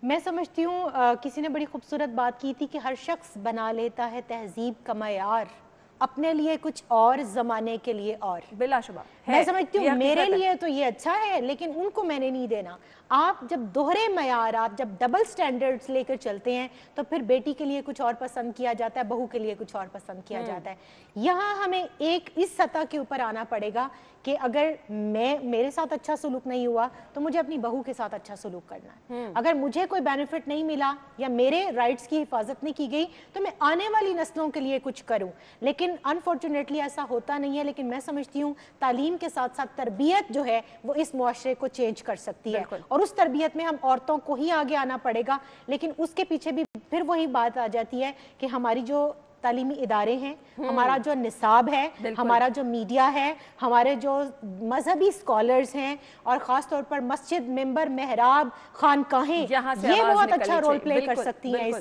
میں سمجھتی ہوں کسی نے بڑی خوبصورت بات کی تھی کہ ہر شخص بنا لیتا ہے تہذیب کا معیار، اپنے لیے کچھ اور، زمانے کے لیے اور۔ بلا شبہ میں سمجھتی ہوں میرے لیے تو یہ اچھا ہے لیکن ان کو میں نے نہیں دینا۔ آپ جب دوہرے معیارات، جب ڈبل سٹینڈرڈز لے کر چلتے ہیں تو پھر بیٹی کے لیے کچھ اور پسند کیا جاتا ہے، بہو کے لیے کچھ اور پسند کیا جاتا ہے۔ یہاں ہمیں ایک اس سطح کے اوپر آنا پڑے گا کہ اگر میرے ساتھ اچھا سلوک نہیں ہوا تو مجھے اپنی بہو کے ساتھ اچھا سلوک کرنا ہے۔ اگر مجھے کوئی بینیفٹ نہیں ملا یا میرے رائٹس کی حفاظت نہیں کی گئی تو میں آنے والی نسلوں کے لیے کچھ کروں، لیکن انفارچونیٹلی ایسا ہوتا نہیں ہے۔ لیکن میں سمجھتی ہوں تعلیم کے ساتھ ساتھ تربیت جو ہے وہ اس معاشرے کو چینج کر سکتی ہے، اور اس تربیت میں ہم عورتوں کو ہی آگے آنا پڑے گا، لیکن اس کے پیچھے بھی پھر وہی بات آ جاتی ہے کہ ہماری جو تعلیمی ادارے ہیں، ہمارا جو نصاب ہے، ہمارا جو میڈیا ہے، ہمارے جو مذہبی اسکالرز ہیں، اور خاص طور پر مسجد، ممبر، محراب، خانقاہیں، یہ بہت اچھا رول پلے کر سکتی ہیں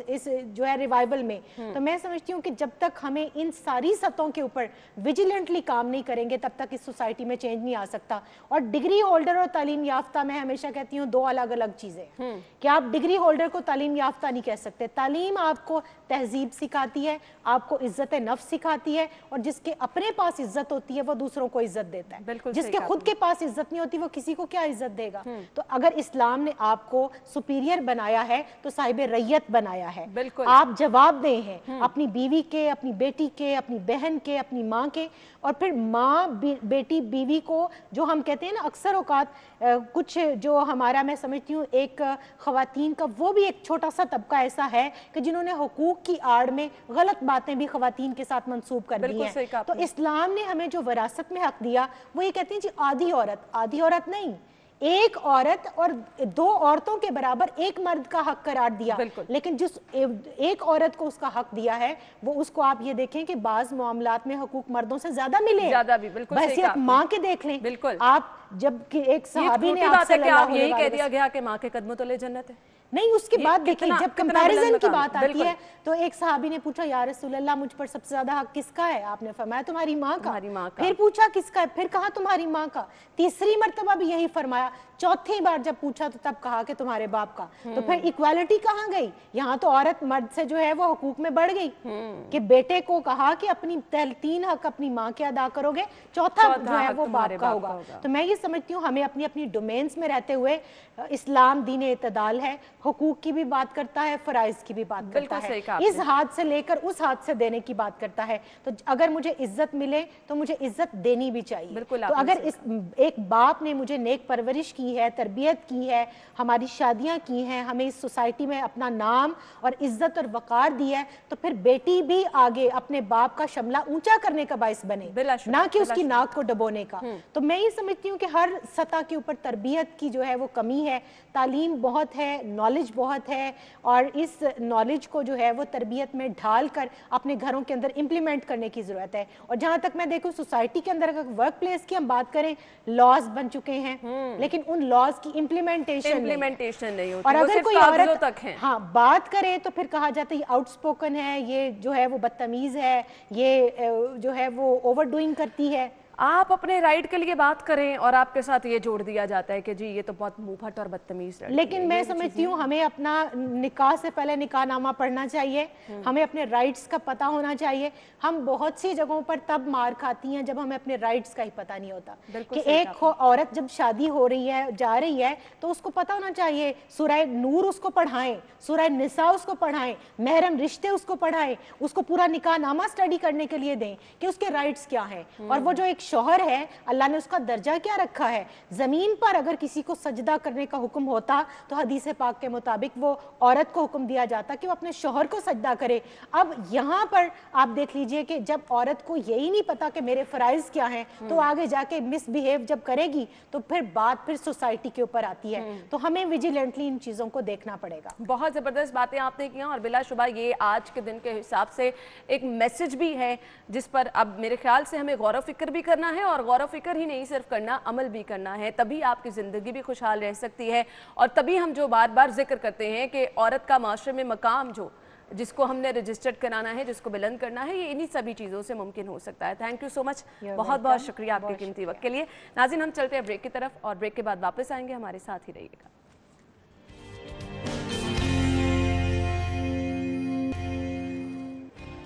اس جو ہے ریوائول میں۔ تو میں سمجھتی ہوں کہ جب تک ہمیں ان ساری سطحوں کے اوپر ویجیلنٹلی کام نہیں کریں گے تب تک اس سوسائٹی میں چینج نہیں آ سکتا۔ اور ڈگری ہولڈر اور تعلیم یافتہ، میں ہمیشہ کہتی ہوں 2 الگ الگ چیزیں، کہ آپ ڈگری ہولڈر کو تعلیم یافتہ نہیں کہہ سکتے۔ تعلیم آپ کو تہذیب سکھاتی ہے، آپ کو عزت نفس سکھاتی ہے، اور جس کے اپنے پاس عزت ہوتی ہے وہ دوسروں کو عزت دیتا ہے، جس کے خود کے پاس عزت نہیں ہوتی وہ کسی کو کیا عزت دے گا۔ تو اگر اسلام نے آپ کو سپیریئر بنایا ہے تو صاحب ریت بنایا ہے، آپ جواب دیں ہیں اپنی بیوی کے، اپنی بیٹی کے، اپنی بہن کے، اپنی ماں کے۔ اور پھر ماں، بیٹی، بیوی کو جو ہم کہتے ہیں نا اکثر اوقات کچھ جو ہمارا، میں سمجھتی ہوں ایک خواتین کا وہ بھی ایک چھوٹا سا طبقہ ایسا ہے کہ جنہوں نے حقوق کی آڑ میں غلط باتیں بھی خواتین کے ساتھ منسوب کر دی ہیں۔ تو اسلام نے ہمیں جو وراثت میں حق دیا وہ یہ کہتے ہیں جی آدھی عورت نہیں، ایک عورت اور 2 عورتوں کے برابر ایک مرد کا حق قرار دیا، لیکن جس ایک عورت کو اس کا حق دیا ہے وہ اس کو آپ یہ دیکھیں کہ بعض معاملات میں حقوق مردوں سے زیادہ ملے، بحیثیت ماں کے دیکھ لیں آپ، جب کہ ایک صحابی نے آپ صلی اللہ علیہ وسلم، یہی کہہ دیا گیا کہ ماں کے قدموں تلے جنت ہے، نہیں اس کے بعد دیکھیں جب کمپیریزن کی بات آتی ہے تو ایک صحابی نے پوچھا یا رسول اللہ مجھ پر سب سے زیادہ حق کس کا ہے؟ آپ نے فرمایا تمہاری ماں کا۔ پھر پوچھا کس کا ہے؟ پھر کہا تمہاری ماں کا۔ تیسری مرتبہ بھی یہی فرمایا۔ चौथी बार जब पूछा तो तब कहा कि तुम्हारे बाप का। तो फिर इक्वालिटी कहाँ गई? यहाँ तो औरत मर्द से जो है वो हुकूक में बढ़ गई कि बेटे को कहा कि अपनी 3 हक अपनी माँ के अदा करोगे, चौथा जो है वो बाप का होगा। तो मैं ये समझती हूँ हमें अपनी अपनी डोमेन्स में रहते हुए, इस्लाम दीन इत्तदाल है, हुकूक की भी बात करता है, फराइज की भी बात करता है, इस हाथ से लेकर उस हाथ से देने की बात करता है। तो अगर मुझे इज्जत मिले तो मुझे इज्जत देनी भी चाहिए। तो अगर इस एक बाप ने मुझे नेक परवरिश की है, तरबियत की है, हमारी शादियां की हैं, हमें इस सोसाइटी में अपना नाम और इज्जत और वकार दी है, तो फिर बेटी भी आगे अपने बाप का शमला ऊंचा करने का बाइस बने, ना कि उसकी नाक को डबोने का। तो मैं ये समझती हूँ कि हर सतह के ऊपर तरबियत की जो है वो कमी है। तालीम बहुत है, नॉलेज बहुत है, और इस नॉलेज को जो है वो तरबियत में ढाल कर अपने घरों के अंदर इम्प्लीमेंट करने की ज़रूरत है। और जहाँ तक मैं देखूँ सोसाइटी के अंदर अगर वर्क प्लेस की हम बात करें, लॉज बन चुके हैं लेकिन उन लॉज की इम्प्लीमेंटेशन नहीं होती। और अगर कोई औरत हाँ बात करे तो फिर कहा जाता है ये आउटस्पोकन है, ये जो है वो बदतमीज़ है, ये जो है वो ओवर डूइंग करती है। आप अपने राइट के लिए बात करें और आपके साथ ये जोड़ दिया जाता है कि जी ये तो बहुत मुंहफट और बदतमीज है। लेकिन मैं समझती हूँ हमें अपना निकाह से पहले निकाहनामा पढ़ना चाहिए, हमें अपने राइट्स का पता होना चाहिए। हम बहुत सी जगहों पर तब मार खाती हैं जब हमें अपने राइट्स का ही पता नहीं होता कि एक औरत जब शादी हो रही है, जा रही है, तो उसको पता होना चाहिए, सूरह नूर उसको पढ़ाएं, सूरह निसा उसको पढ़ाएं, महरम रिश्ते उसको पढ़ाएं, उसको पूरा निकाहनामा स्टडी करने के लिए दें कि उसके राइट्स क्या हैं। और वो जो एक शौहर है, अल्लाह ने उसका दर्जा क्या रखा है। जमीन पर अगर किसी को सजदा करने का हुक्म होता तो हदीस पाक के मुताबिक वो औरत को हुक्म दिया जाता कि वो अपने शौहर को सजदा करे। अब यहाँ पर आप देख लीजिए कि जब औरत को यही नहीं पता कि मेरे फराइज क्या हैं, तो आगे जाके मिसबिहेव जब करेगी तो फिर बात फिर सोसाइटी के ऊपर आती है। तो हमें विजिलेंटली इन चीज़ों को देखना पड़ेगा। बहुत ज़बरदस्त बातें आपने की और बिलाशुबा ये आज के दिन के हिसाब से एक मैसेज भी है जिस पर अब मेरे ख्याल से हमें गौर फिक्र भी करना है, और गौर फिक्र ही नहीं सिर्फ करना, अमल भी करना है। तभी आपकी ज़िंदगी भी खुशहाल रह सकती है। और तभी हम जो बार बार जिक्र करते हैं कि औरत का माशरे में मकाम जो जिसको हमने रजिस्टर्ड कराना है, जिसको बुलंद करना है, ये इन्हीं सभी चीज़ों से मुमकिन हो सकता है। थैंक यू सो मच, बहुत बहुत शुक्रिया आपके कीमती वक्त के लिए। नाज़रीन हम चलते हैं ब्रेक की तरफ और ब्रेक के बाद वापस आएंगे, हमारे साथ ही रहिएगा।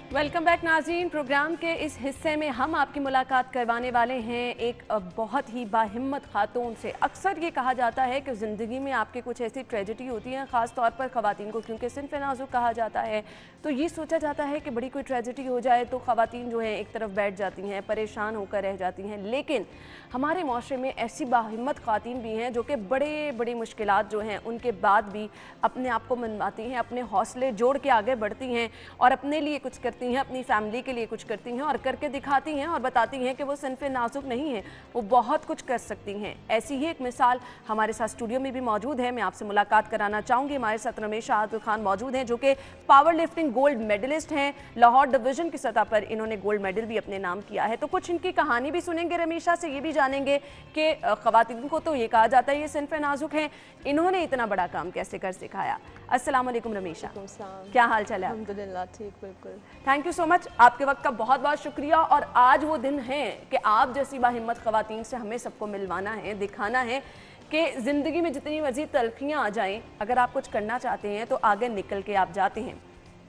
वेलकम बैक नाज़रीन। प्रोग्राम के इस हिस्से में हम आपकी मुलाकात करवाने वाले हैं एक बहुत ही बाहिम्मत खातून से। अक्सर ये कहा जाता है कि ज़िंदगी में आपके कुछ ऐसी ट्रेजेडी होती हैं, ख़ास तौर पर ख़वातीन को क्योंकि सिन्फ़ नाज़ुक कहा जाता है, तो ये सोचा जाता है कि बड़ी कोई ट्रेजेडी हो जाए तो ख़वातीन जो हैं एक तरफ बैठ जाती हैं, परेशान होकर रह जाती हैं। लेकिन हमारे माशरे में ऐसी बाहिम्मत ख़वातीन भी हैं जो कि बड़ी मुश्किलात जो हैं उनके बाद भी अपने आप को मनवाती हैं, अपने हौसले जोड़ के आगे बढ़ती हैं और अपने लिए कुछ करती हैं, अपनी फैमिली के लिए कुछ करती हैं और करके दिखाती हैं और बताती हैं कि वो सिन्फ़ नाजुक नहीं है, वो बहुत कुछ कर सकती हैं। ऐसी ही एक मिसाल हमारे साथ स्टूडियो में भी मौजूद है। मैं आपसे मुलाकात कराना चाहूँगी। हमारे साथ रमेश आदिल खान मौजूद हैं जो कि पावर लिफ्टिंग गोल्ड मेडलिस्ट हैं। लाहौर डिवीज़न की सतह पर इन्होंने गोल्ड मेडल भी अपने नाम किया है। तो कुछ इनकी कहानी भी सुनेंगे रमेशा से, ये भी जानेंगे कि ख़वातीन को तो ये कहा जाता है ये सिन्फ़ नाजुक हैं, इन्होंने इतना बड़ा काम कैसे कर सिखाया। अस्सलाम वालेकुम रमेशा, क्या हाल चाल है? अल्हम्दुलिल्लाह ठीक, बिल्कुल। थैंक यू सो मच, आपके वक्त का बहुत बहुत शुक्रिया। और आज वो दिन है कि आप जैसी बाहिम्मत ख़वातीन से हमें सबको मिलवाना है, दिखाना है कि ज़िंदगी में जितनी मर्जी तलखियाँ आ जाएं, अगर आप कुछ करना चाहते हैं तो आगे निकल के आप जाते हैं।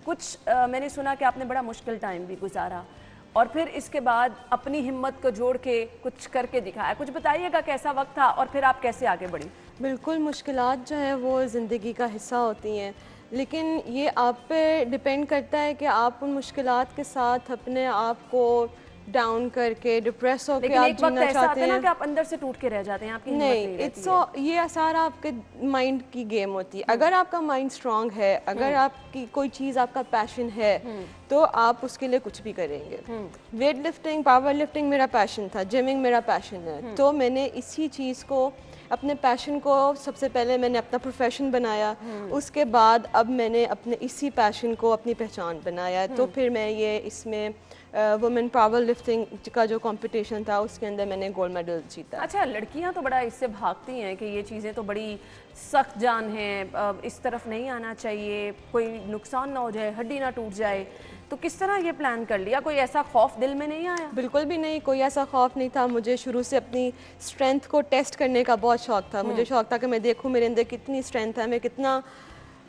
कुछ मैंने सुना कि आपने बड़ा मुश्किल टाइम भी गुजारा और फिर इसके बाद अपनी हिम्मत को जोड़ के कुछ करके दिखाया। कुछ बताइएगा कैसा वक्त था और फिर आप कैसे आगे बढ़ी? बिल्कुल, मुश्किलात जो है वो ज़िंदगी का हिस्सा होती हैं, लेकिन ये आप पे डिपेंड करता है कि आप उन मुश्किलात के साथ अपने आप को डाउन करके डिप्रेस होकर आप जीना चाहते हैं ना कि आप अंदर से टूट के रह जाते हैं, आपकी नहीं, ये सारा आपके माइंड की गेम होती है। अगर आपका माइंड स्ट्रांग है, अगर आपकी कोई चीज़ आपका पैशन है तो आप उसके लिए कुछ भी करेंगे। वेट लिफ्टिंग, पावर लिफ्टिंग मेरा पैशन था, जिमिंग मेरा पैशन है, तो मैंने इसी चीज़ को, अपने पैशन को सबसे पहले मैंने अपना प्रोफेशन बनाया, उसके बाद अब मैंने अपने इसी पैशन को अपनी पहचान बनाया। तो फिर मैं ये इसमें वुमेन पावर लिफ्टिंग का जो कंपटीशन था उसके अंदर मैंने गोल्ड मेडल जीता। अच्छा, लड़कियां तो बड़ा इससे भागती हैं कि ये चीज़ें तो बड़ी सख्त जान हैं, इस तरफ नहीं आना चाहिए, कोई नुकसान ना हो जाए, हड्डी ना टूट जाए, تو کس طرح یہ پلان کر لیا؟ کوئی ایسا خوف دل میں نہیں آیا؟ بالکل بھی نہیں, کوئی ایسا خوف نہیں تھا. مجھے شروع سے اپنی اسٹرینتھ کو ٹیسٹ کرنے کا بہت شوق تھا. مجھے شوق تھا کہ میں دیکھوں میرے اندر کتنی اسٹرینتھ ہے, میں کتنا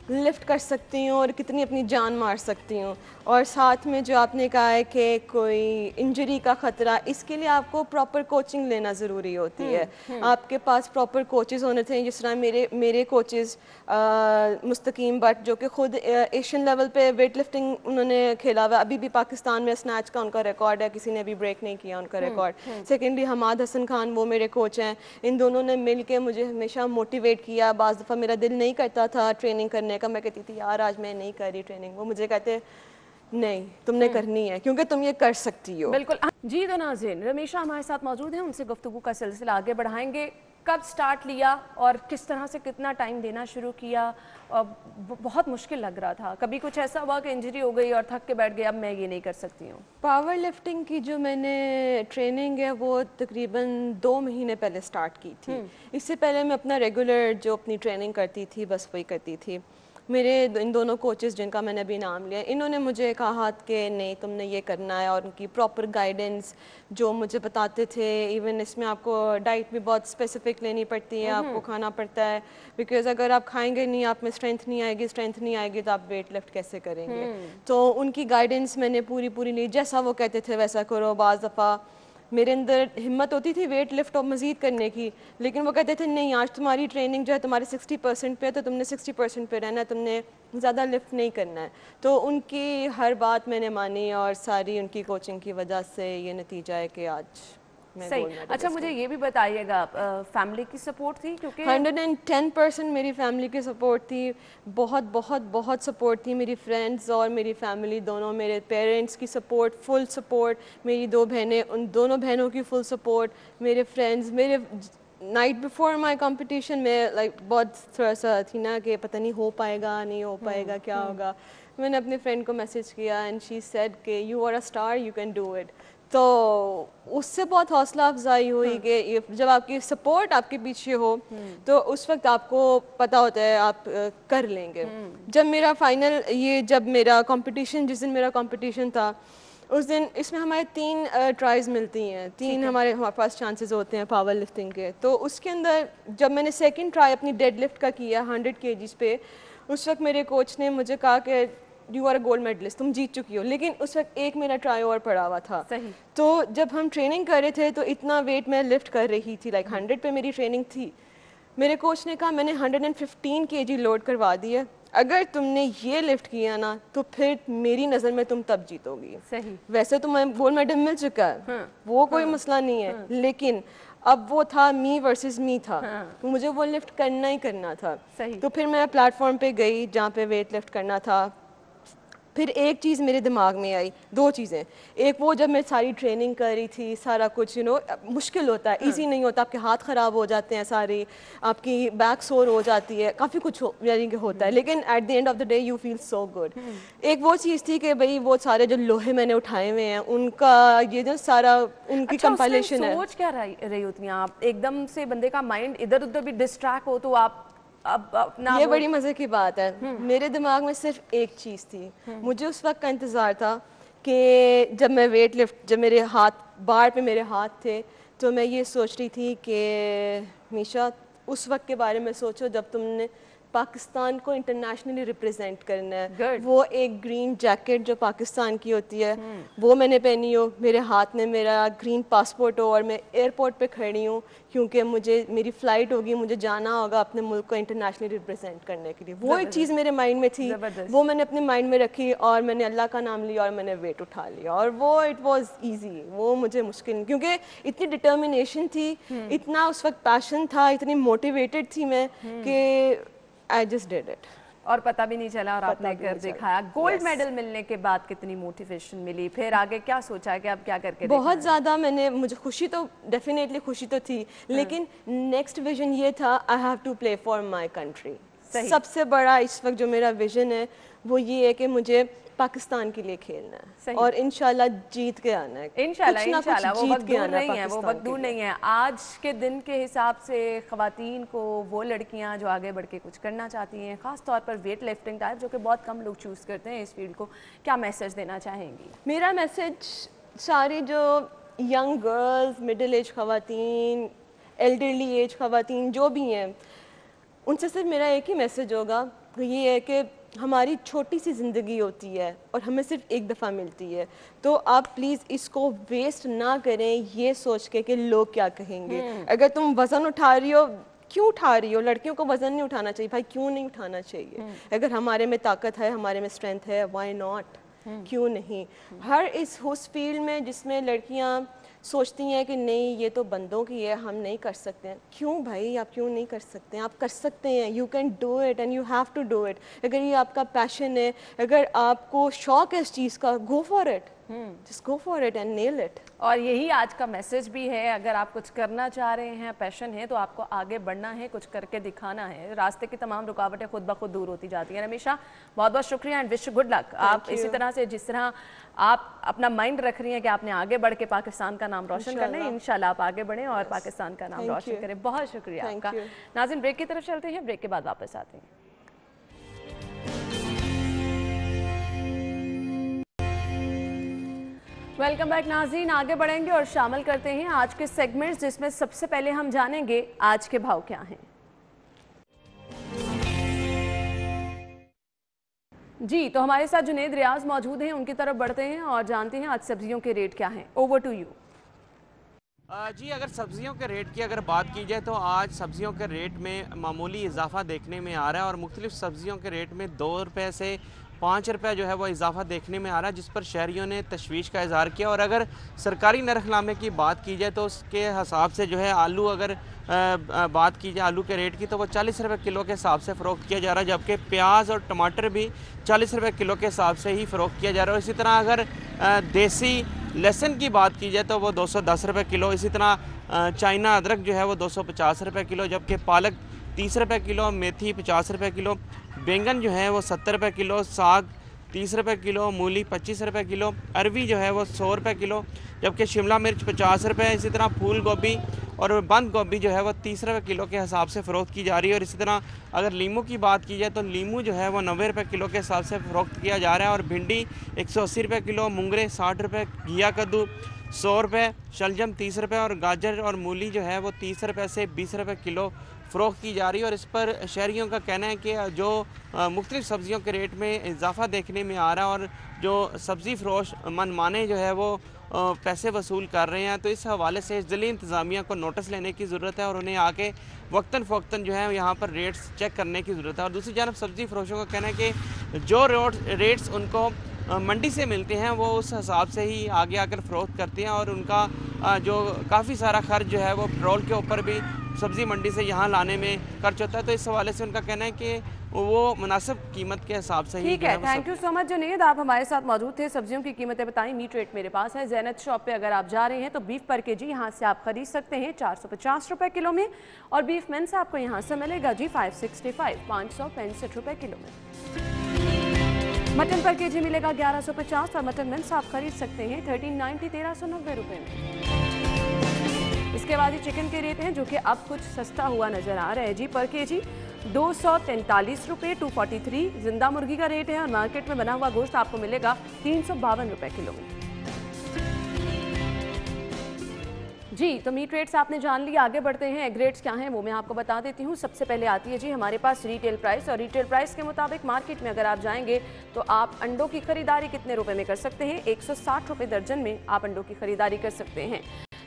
لفٹ کر سکتی ہوں اور کتنی اپنی جان مار سکتی ہوں. اور ساتھ میں جو آپ نے کہا ہے کہ کوئی انجری کا خطرہ, اس کے لیے آپ کو پراپر کوچنگ لینا ضروری ہوتی ہے. آپ کے پاس پراپر کوچز ہونے تھے, جس طرح میرے کوچز مستقیم بٹ جو کہ خود ایشین لیول پہ ویٹ لفٹنگ انہوں نے کھیلا ہوا, ابھی بھی پاکستان میں اسنیچ کا ان کا ریکارڈ ہے, کسی نے ابھی بریک نہیں کیا ان کا ریکارڈ. سیکنڈلی حماد حسن خان, وہ میرے کوچ ہیں. ان دونوں نے مل کے مجھے ہمیشہ موٹیویٹ کیا. بعض دفعہ میرا دل نہیں کرتا تھا ٹریننگ کرنے کا, میں کہتی تھی یار آج میں نہیں کر رہی ٹریننگ, وہ مجھے کہتے نہیں تم نے کرنی ہے کیونکہ تم یہ کر سکتی ہو. بالکل. جی تو ناظرین, رمیشہ ہمارے ساتھ موجود ہیں, ان سے گفتگو کا سلسلہ آگے بڑھائیں گے. کب سٹارٹ لیا اور کس طرح سے کتنا ٹائم دینا شروع کیا؟ بہت مشکل لگ رہا تھا. کبھی کچھ ایسا ہوا کہ انجری ہو گئی اور تھک کے بیٹھ گئے اب میں یہ نہیں کر سکتی ہوں؟ پاور لفٹنگ کی جو میں نے ٹریننگ ہے وہ تقریباً 2 مہینے پہلے سٹارٹ کی تھی. اس سے پہلے میں اپنا ریگولر جو اپنی ٹریننگ کرتی تھی بس وہی کرتی تھی. میرے ان دونوں کوچز جن کا میں نے ابھی نام لیا, انہوں نے مجھے کہا کہ نہیں تم نے یہ کرنا ہے, اور ان کی پراپر گائیڈنس جو مجھے بتاتے تھے. ایون اس میں آپ کو ڈائٹ بھی بہت اسپیسیفک لینی پڑتی ہے, آپ کو کھانا پڑتا ہے, بیکاز اگر آپ کھائیں گے نہیں, آپ میں اسٹرینتھ نہیں آئے گی تو آپ ویٹ لفٹ کیسے کریں گے. تو ان کی گائیڈنس میں نے پوری لی, جیسا وہ کہتے تھے ویسا کرو. بعض دفعہ میرے اندر ہمت ہوتی تھی ویٹ لفٹ اور مزید کرنے کی, لیکن وہ کہتے تھے نہیں آج تمہاری ٹریننگ جو ہے تمہاری 60% پہ ہے تو تم نے 60% پہ رہنا ہے, تم نے زیادہ لفٹ نہیں کرنا ہے. تو ان کی ہر بات میں نے مانی, اور ساری ان کی کوچنگ کی وجہ سے یہ نتیجہ ہے کہ آج صحیح. اچھا مجھے یہ بھی بتائیے گا, فیملی کی سپورٹ تھی؟ کیونکہ 110% میری فیملی کی سپورٹ تھی, بہت سپورٹ تھی. میری فرینڈز اور میری فیملی دونوں, میرے پیرنٹس کی سپورٹ, فل سپورٹ. میری 2 بہنیں, ان دونوں بہنوں کی فل سپورٹ. میرے فرینڈز, میرے نائٹ بیفور مائی کمپٹیشن میں لائک بہت تھوڑا سا تھی نا کہ پتہ نہیں ہو پائے گا نہیں ہو پائے گا کیا ہوگا. میں نے اپنے فرینڈ کو میسج کیا اینڈ شی سیڈ کہ you are a star, you can do it. تو اس سے بہت حوصلہ افزائی ہوئی کہ جب آپ کی سپورٹ آپ کے پیچھے ہو تو اس وقت آپ کو پتہ ہوتا ہے آپ کر لیں گے. جب میرا فائنل جب میرا کمپٹیشن, جس دن میرا کمپٹیشن تھا اس دن, اس میں ہمارے 3 ٹرائز ملتی ہیں, 3 ہمارے پاس چانسز ہوتے ہیں پاور لفٹنگ کے. تو اس کے اندر جب میں نے سیکنڈ ٹرائی اپنی ڈیڈ لفٹ کا کیا 100 kgs پہ, اس وقت میرے کوچ نے مجھے کہا کہ you are a gold medallist, تم جیت چکی ہو. لیکن اس وقت ایک میرا ٹرائی اور پڑا ہوا تھا. تو جب ہم ٹریننگ کر رہے تھے تو اتنا ویٹ میں لفٹ کر رہی تھی, لائک 100 پہ میری ٹریننگ تھی. میرے کوچ نے کہا میں نے 115 kg لوڈ کروا دی ہے, اگر تم نے یہ لفٹ کیا نا تو پھر میری نظر میں تم تب جیتو گی. ویسے تو میں گولڈ میڈل مل چکا ہے, وہ کوئی مسئلہ نہیں ہے, لیکن اب وہ تھا می ورسز می تھا, مجھے وہ لفٹ کرنا ہی کرنا تھا. تو پھر میں پلیٹ فارم پہ گئی جہاں پہ ویٹ لفٹ کرنا تھا. پھر ایک چیز میرے دماغ میں آئی, 2 چیزیں. ایک وہ جب میں ساری ٹریننگ کر رہی تھی, سارا کچھ مشکل ہوتا ہے, ایزی نہیں ہوتا, آپ کے ہاتھ خراب ہو جاتے ہیں سارے, آپ کی بیک سور ہو جاتی ہے, کافی کچھ ہوتا ہے, لیکن at the end of the day you feel so good. ایک وہ چیز تھی کہ بھائی وہ سارے جو لوہے میں نے اٹھائے ہوئے ہیں ان کا یہ جو سارا ان کی کمپائلیشن ہے. سوچ کیا رہی ہوتی ہیں آپ؟ ایک دم سے بندے کا مائنڈ ادھر ادھر بھی ڈسٹریکٹ ہو تو آپ یہ بڑی مزے کی بات ہے. میرے دماغ میں صرف ایک چیز تھی, مجھے اس وقت کا انتظار تھا کہ جب میں ویٹ لفٹ, جب میرے ہاتھ بار پہ میرے ہاتھ تھے تو میں یہ سوچ رہی تھی کہ میشا اس وقت کے بارے میں سوچو جب تم نے پاکستان کو انٹرنیشنلی ریپرزینٹ کرنا ہے. وہ ایک گرین جیکٹ جو پاکستان کی ہوتی ہے وہ میں نے پہنی ہو, میرے ہاتھ میں میرا گرین پاسپورٹ ہو, اور میں ایئرپورٹ پہ کھڑی ہوں کیونکہ مجھے میری فلائٹ ہوگی, مجھے جانا ہوگا اپنے ملک کو انٹرنیشنلی ریپرزینٹ کرنے کے لیے. وہ ایک چیز میرے مائنڈ میں تھی, وہ میں نے اپنے مائنڈ میں رکھی, اور میں نے اللہ کا نام لیا اور میں نے ویٹ اٹھا لیا. اور وہ اٹ واز ایزی, وہ مجھے مشکل نہیں, کیونکہ اتنی ڈٹرمنیشن تھی, اتنا اس وقت پیشن تھا, اتنی موٹیویٹڈ تھی میں کہ I just did it. اور پتہ بھی نہیں چلا اور آپ نے کر دکھایا. گولڈ میڈل ملنے کے بعد کتنی موٹیویشن ملی, پھر آگے کیا سوچا ہے کہ اب کیا کر کے بہت زیادہ مجھے خوشی تو ڈیفینیٹلی خوشی تو تھی, لیکن نیکسٹ ویژن یہ تھا I have to play for my country. सबसे बड़ा इस वक्त जो मेरा विजन है वो ये है कि मुझे पाकिस्तान के लिए खेलना है और इंशाल्लाह जीत के आना है। इंशाल्लाह इंशाल्लाह, वो वक्त दूर नहीं है, वो वक्त दूर के नहीं है। आज के दिन के हिसाब से ख़वातीन को, वो लड़कियां जो आगे बढ़ के कुछ करना चाहती हैं, ख़ास तौर पर वेट लिफ्टिंग टाइप जो कि बहुत कम लोग चूज़ करते हैं इस फील्ड को, क्या मैसेज देना चाहेंगी? मेरा मैसेज सारी जो यंग गर्ल्स, मिडिल एज ख़वातीन, एल्डरली एज ख़वातीन जो भी हैं, उनसे सिर्फ मेरा एक ही मैसेज होगा, ये है कि हमारी छोटी सी ज़िंदगी होती है और हमें सिर्फ एक दफ़ा मिलती है, तो आप प्लीज़ इसको वेस्ट ना करें ये सोच के कि लोग क्या कहेंगे। अगर तुम वज़न उठा रही हो, क्यों उठा रही हो? लड़कियों को वज़न नहीं उठाना चाहिए भाई, क्यों नहीं उठाना चाहिए? अगर हमारे में ताकत है, हमारे में स्ट्रेंथ है, व्हाई नॉट, क्यों नहीं? हर उस फील्ड में जिसमें लड़कियां सोचती हैं कि नहीं ये तो बंदों की है, हम नहीं कर सकते हैं, क्यों भाई आप क्यों नहीं कर सकते हैं? आप कर सकते हैं, you can do it and you have to do it. अगर ये आपका पैशन है, अगर आपको शौक है इस चीज़ का, go for it, just go for it and nail it. और यही आज का मैसेज भी है, अगर आप कुछ करना चाह रहे हैं, पैशन है, तो आपको आगे बढ़ना है, कुछ करके दिखाना है। रास्ते की तमाम रुकावटें खुद ब खुद दूर होती जाती हैं। रमेशा, बहुत बहुत शुक्रिया एंड विश गुड लक। आप इसी तरह से, जिस तरह आप अपना माइंड रख रही हैं कि आपने आगे बढ़ के पाकिस्तान का नाम रोशन करना है, इंशाल्लाह आप आगे बढ़ें और पाकिस्तान का नाम रोशन करें। बहुत शुक्रिया आपका। नाज़रीन, ब्रेक की तरफ चलते हैं, ब्रेक के बाद वापस आते हैं। वेलकम बैक नाज़रीन, आगे बढ़ेंगे और शामिल करते हैं आज के सेगमेंट्स, जिसमें सबसे पहले हम जानेंगे आज के भाव क्या हैं। जी, तो हमारे साथ जुनेद रियाज मौजूद हैं, उनकी तरफ बढ़ते हैं और जानते हैं आज सब्जियों के रेट क्या हैं। Over to you. जी, अगर सब्जियों के रेट की अगर बात की जाए तो आज सब्जियों के रेट में मामूली इजाफा देखने में आ रहा है और मुख्तलिफ सब्जियों के रेट में 2 रुपये से 5 रुपये जो है वो इजाफा देखने में आ रहा है, जिस पर शहरियों ने तशवीश का इजहार किया। और अगर सरकारी नरखनामे की बात की जाए तो उसके हिसाब से जो है आलू, अगर बात की जाए आलू के रेट की, तो वो 40 रुपये किलो के हिसाब से फ़रोख्त किया जा रहा है, जबकि प्याज और टमाटर भी 40 रुपये किलो के हिसाब से ही फ़रोख्त किया जा रहा है। और इसी तरह अगर देसी लहसुन की बात की जाए तो वो 210 रुपये किलो, इसी तरह चाइना अदरक जो है वो 250 रुपये किलो, जबकि पालक 30 रुपये किलो, मेथी 50 रुपये किलो, बैंगन जो है वो 70 रुपये किलो, साग 30 रुपये किलो, मूली 25 रुपये किलो, अरवी जो है वो 100 रुपये किलो, जबकि शिमला मिर्च 50 रुपये, इसी तरह फूल गोभी और बंद गोभी जो है वो 30 रुपये किलो के हिसाब से फ़रोख्त की जा रही है। और इसी तरह अगर लीमू की बात की जाए तो लीमू जो है वो 90 रुपये किलो के हिसाब से फ़रोख्त किया जा रहा है। और भिंडी 180 रुपये किलो, मुंगरे 60 रुपये, घिया कद्दू 100 रुपये, शलजम 30 रुपये और गाजर और मूली जो है वो 30 रुपये से 20 रुपये किलो फ़रोख्त की जा रही है। और इस पर शहरियों का कहना है कि जो मुख्तलिफ़ सब्ज़ियों के रेट में इजाफ़ा देखने में आ रहा है और जो सब्ज़ी फ़रोश मनमाने जो है वो पैसे वसूल कर रहे हैं, तो इस हवाले से ज़िली इंतज़ामिया को नोटिस लेने की ज़रूरत है और उन्हें आके वक्तन फ़वक्तन जो है यहाँ पर रेट्स चेक करने की ज़रूरत है। और दूसरी जानब सब्ज़ी फ़रोशों का कहना है कि जो रेट्स उनको मंडी से मिलते हैं वो उस हिसाब से ही आगे आकर फ़रोख्त करते हैं और उनका जो काफ़ी सारा खर्च जो है वो पेट्रोल के ऊपर भी सब्ज़ी मंडी से यहाँ लाने में खर्च होता है। तो इस हवाले से उनका कहना है कि वो मुनासिब कीमत के हिसाब से ही। ठीक है, thank you so much Junaid, आप हमारे साथ मौजूद थे। सब्जियों की कीमतें बताएं। मीट रेट मेरे पास है। ज़ैनत शॉप पे अगर आप जा रहे हैं तो बीफ पर केजी यहाँ से आप खरीद सकते हैं 450 रुपये किलो में, और बीफ मेन्स आपको यहाँ से मिलेगा जी 565 रुपये किलो में। मटन पर केजी मिलेगा 1150 और मटन मिन्स आप खरीद सकते हैं 1390 1390 रुपये में। इसके बाद ही चिकन के रेट हैं जो कि अब कुछ सस्ता हुआ नजर आ रहा है जी। पर केजी 243 रुपये 243 जिंदा मुर्गी का रेट है और मार्केट में बना हुआ गोश्त आपको मिलेगा 352 रुपये किलो में जी। तो मीट रेट्स आपने जान लिया, आगे बढ़ते हैं। एग रेट्स क्या हैं वो मैं आपको बता देती हूँ। सबसे पहले आती है जी हमारे पास रिटेल प्राइस, और रिटेल प्राइस के मुताबिक मार्केट में अगर आप जाएंगे तो आप अंडों की खरीदारी कितने रुपए में कर सकते हैं? 160 रुपये दर्जन में आप अंडों की खरीदारी कर सकते हैं।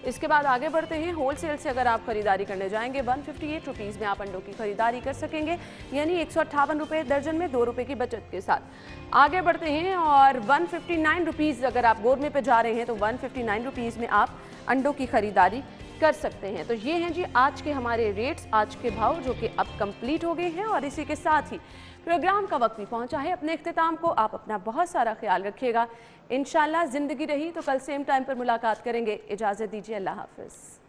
इसके बाद आगे बढ़ते हैं। होलसेल से अगर आप खरीदारी करने जाएंगे 158 रुपीज़ में आप अंडों की खरीदारी कर सकेंगे, यानी 158 रुपये दर्जन में 2 रुपये की बचत के साथ। आगे बढ़ते हैं और 159 रुपीज़ अगर आप गोरमे पे जा रहे हैं तो 159 रुपीज़ में आप अंडों की खरीदारी कर सकते हैं। तो ये हैं जी आज के हमारे रेट्स, आज के भाव जो कि अब कंप्लीट हो गए हैं। और इसी के साथ ही प्रोग्राम का वक्त भी पहुंचा है अपने इख्तिताम को। आप अपना बहुत सारा ख्याल रखिएगा। इंशाल्लाह ज़िंदगी रही तो कल सेम टाइम पर मुलाकात करेंगे। इजाज़त दीजिए, अल्लाह हाफ़िज़।